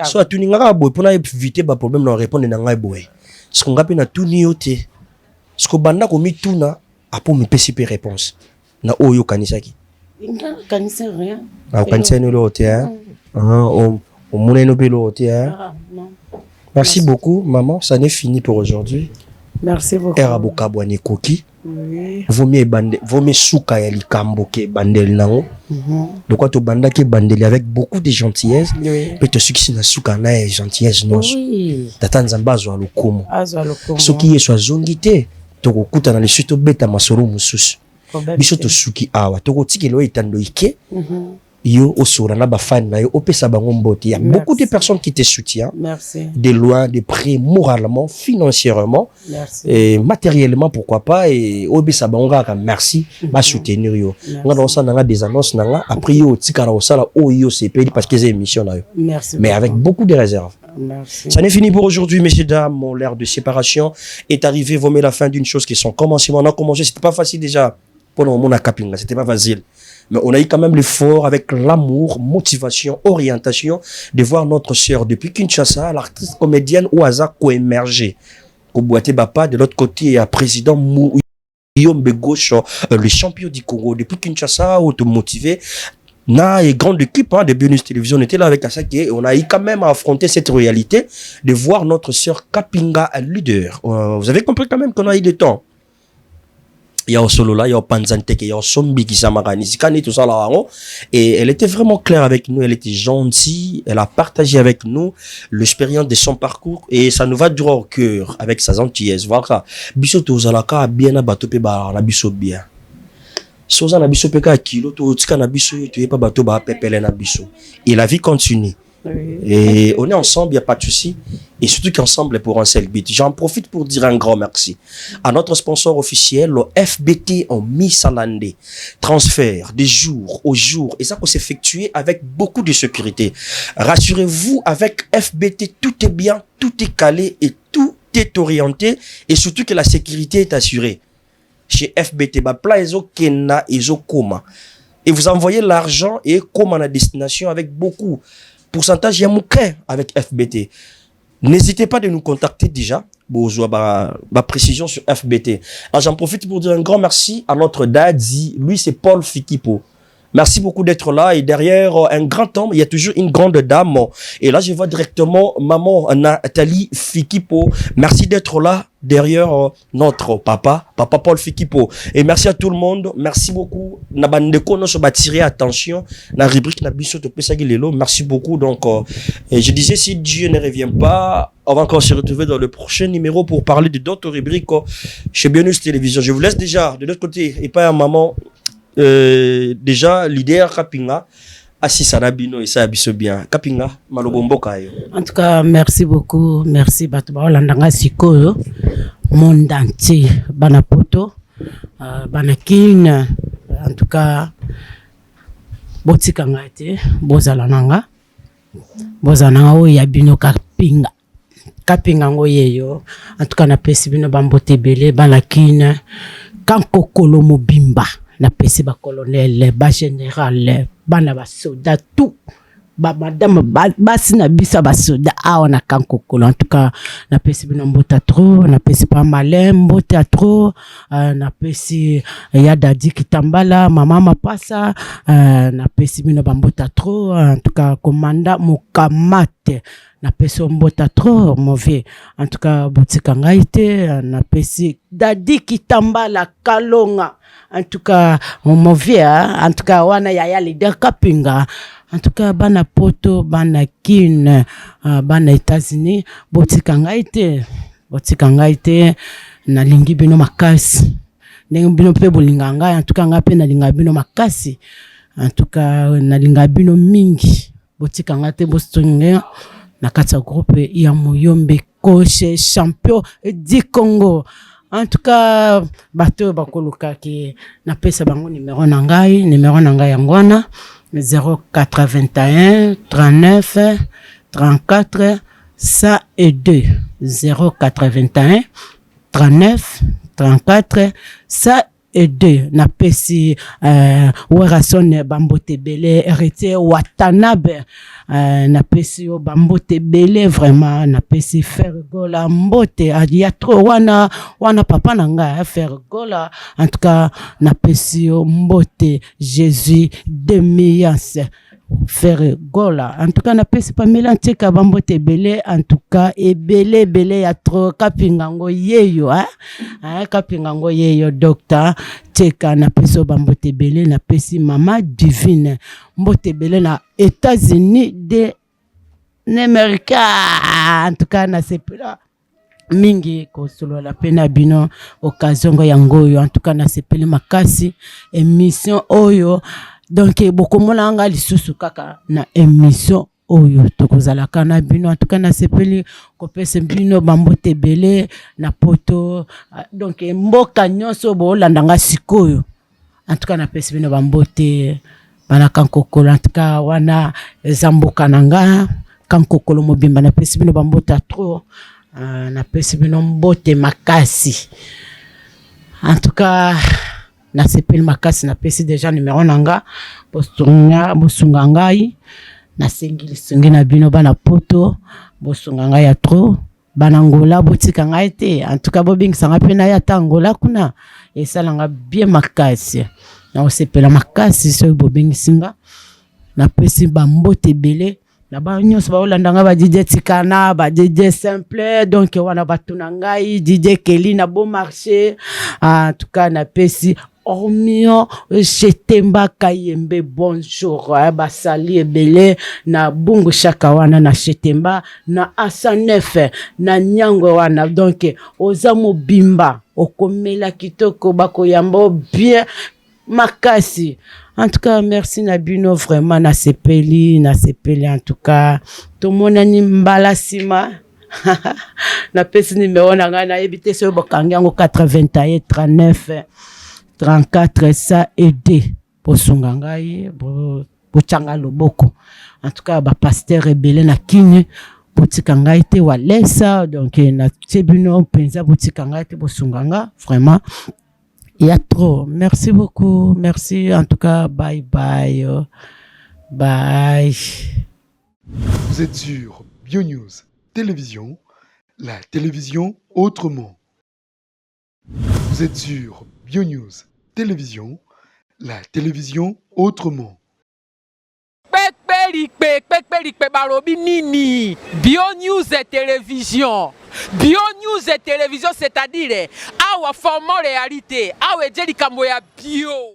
So tu ninga ka boy pour éviter ba problème na répondre na ngai boy. Ce qu'on appelle na tout ni yote. Ce que banda ko mi tuna apo mi pesi pe réponse. Na oyo kanisaki. Kanisa rien. Ah kanisa no lote hein. O mona no pe lote hein. Merci beaucoup maman, ça n'est fini pour aujourd'hui. Merci beaucoup. Eraboka bwane koki. Oui. Vomé souka ya likambo ke bandel nango. De quoi to banda ke bandeli avec beaucoup de gentillesse. Oui. Peut te succès na souka na e gentillesse nos. Oui. Tata nzamba azwa lokumu. Azwa lokumu. Soki yeso zongité to kokuta na lesuto beta masoro mususu. Biso to suki awa to kotikelo itando ike. Yo osura na ba fan na yo opesa bango mbote. Il y a beaucoup de personnes qui te soutiennent. Merci. De loin, de près, moralement, financièrement. Merci. Et matériellement, pourquoi pas. Et obesa bango merci. Va soutenir yo. On a des annonces après yo tikara osala o yo CP parce que c'est émission là. Merci. Mais avec beaucoup de réserves. Merci. Ça n'est fini pour aujourd'hui, messieurs dames. Mon l'ère de séparation est arrivé. Vous mettez la fin d'une chose qui sont commencement. On a commencé, c'était pas facile déjà. Pendant mon capinga, c'était pas facile. Mais on a eu quand même l'effort avec l'amour, motivation, orientation de voir notre sœur depuis Kinshasa, l'artiste comédienne Oaza co-émerger. Koubouate Bapa, de l'autre côté, il y a président Muyombe Gauche, le champion du Congo. Depuis Kinshasa, automotivé. Na et grande équipe de Bionnews Télévision, on était là avec Asaki et on a eu quand même à affronter cette réalité de voir notre sœur Kapinga leader. Vous avez compris quand même qu'on a eu du temps. il y a Osolola, il y a Panzanteke, il y a Sombi qui s'amaganisé, tout ça là. Et elle était vraiment claire avec nous, elle était gentille, elle a partagé avec nous l'expérience de son parcours et ça nous va droit au cœur avec sa gentillesse. Voilà. Biso tozalaka bien na bato pe ba na biso bien. Soza na biso pe ka kilo to tika na biso to pas bato ba pepele na biso. Et la vie continue. Et on est ensemble, il n'y a pas de souci. Et surtout qu'ensemble, est pour un seul but. J'en profite pour dire un grand merci à notre sponsor officiel, le FBT en Missalande. Transfert des jours au jour. Et ça peut s'effectuer avec beaucoup de sécurité. Rassurez-vous, avec FBT, tout est bien, tout est calé et tout est orienté. Et surtout que la sécurité est assurée. Chez FBT, Bapla Ezo Kena Ezo Koma. Et vous envoyez l'argent et comme à la destination avec beaucoup pourcentage avec FBT. N'hésitez pas de nous contacter déjà. Précision sur FBT. Alors j'en profite pour dire un grand merci à notre daddy. Lui, c'est Paul Fikipo. Merci beaucoup d'être là. Et derrière un grand homme, il y a toujours une grande dame. Et là, je vois directement maman Nathalie Fikipo. Merci d'être là derrière notre papa Paul Fikipo. Et merci à tout le monde. Merci beaucoup. Nabandeko no so tirer attention la rubrique na biso to pesa lelo. Merci beaucoup. Donc je disais, si Dieu ne revient pas, on va encore se retrouver dans le prochain numéro pour parler de d'autres rubriques chez Biennews Télévision. Je vous laisse déjà de l'autre côté et pas à maman. Déjà leader Kapinga Assisa Nabino et ça biso bien Kapinga malobombo kayo. En tout cas, merci beaucoup, merci Batba Olandanga Sikoyo monde entier banapoto banakin en tout cas botika ngate bozalananga o yabino Kapinga ngoyeyo en tout cas na pesi bino bambote belé banakin kankokolo mobimba na pesi ba colonel ba général bana ba soldat tout ba madame basi na bisa ba soldat na kankokolo. En tout cas na pesi bino mbota trop, na pesi pas malin mbota trop, na pesi ya dadi kitambala mama mapasa, na pesi bino bambota trop. En tout cas commandant Mokamate na pesi mbota trop mauvais. En tout cas botika ngaite na pesi dadi kitambala Kalonga. En tout cas mauvais. En tout cas wana ya leader Kapinga. En tout cas bana poto bana kin bana États-Unis botika ngaite na lingi bino makasi ndenge bino pe bolinganga. En tout cas nga pe na linga bino makasi. En tout cas na linga bino mingi botika ngate bostonge na kata groupe ya Moyombe coach champion du Congo. En tout cas bato bakoluka ki na pesa bango numéro nangai yangwana 081 39 34 102 081 39 34 102 na pesi Werason bambote belé héritier Watanabe na pesi yo bambote belé vraiment na pesi faire gola mbote ya trop wana papa nanga faire gola. En tout cas na pesi yo mbote Jésus de Mias faire gola. En tout cas na pesi pa milanche ka bambote belé. En tout cas et belé ya trop Kapinga ngo yeyo Kapinga ngo yeyo docteur teka na pesi bambote belé na pesi mama divine mbote belé na États-Unis de America. En tout cas na sepela mingi ko solo la pena bino occasion yangoyo. En tout cas na sepeli makasi émission oyo. Donc beaucoup mona anga lisusu kaka na émission oyo tokozala kana bino. En tout cas na sepeli ko pese bino bambote belé na poto. Donc mboka nyonso bo landanga sikoyo. En tout cas na pese bino bambote bana kankokolo. En tout cas wana zamboka nanga kankokolo mobimba na pese bino bambota trop na pese bino mbote makasi. En tout cas na sepeli makasi na pesi déjà numéro nanga bosunga ngai na sengi na bino bana poto bosunga ngai ya trop bana ngola botika ngai te. En tout cas bobingisa ngai pe na ya tangola kuna esalanga bien makasi na osepela makasi so bobingisinga na pesi bambote belé na ba nyonso ba olandanga ba DJ Tikana ba DJ Simple donc wana batuna ngai DJ Kelly na bon marché en tout cas na pesi Ormio Chetemba Kayembe bonjour basali ebele na bungu shaka wana na Chetemba na Asanef na Nyango wana donc oza mobimba okomela kitoko bakoyambo bien makasi. En tout cas, merci Nabino, vraiment, na sepeli en tout cas. Tout le monde a ni mbalasima. Na pesi numéro na ebité sur bokangango 81 39 34 ça aider pour songangai pour changa loboko. En tout cas, ba pasteur rebelle na kine pour tikangai te walesa donc na tebino penza pour tikangai te pour songanga vraiment. Il y a trop. Merci beaucoup. Merci. En tout cas, bye bye. Bye. Vous êtes sur BioNews Télévision, la télévision autrement. Vous êtes sur BioNews Télévision, la télévision autrement. BioNews Télévision. BioNews Télévision, c'est-à-dire, awa format réalité, awa djeli kambo ya bio.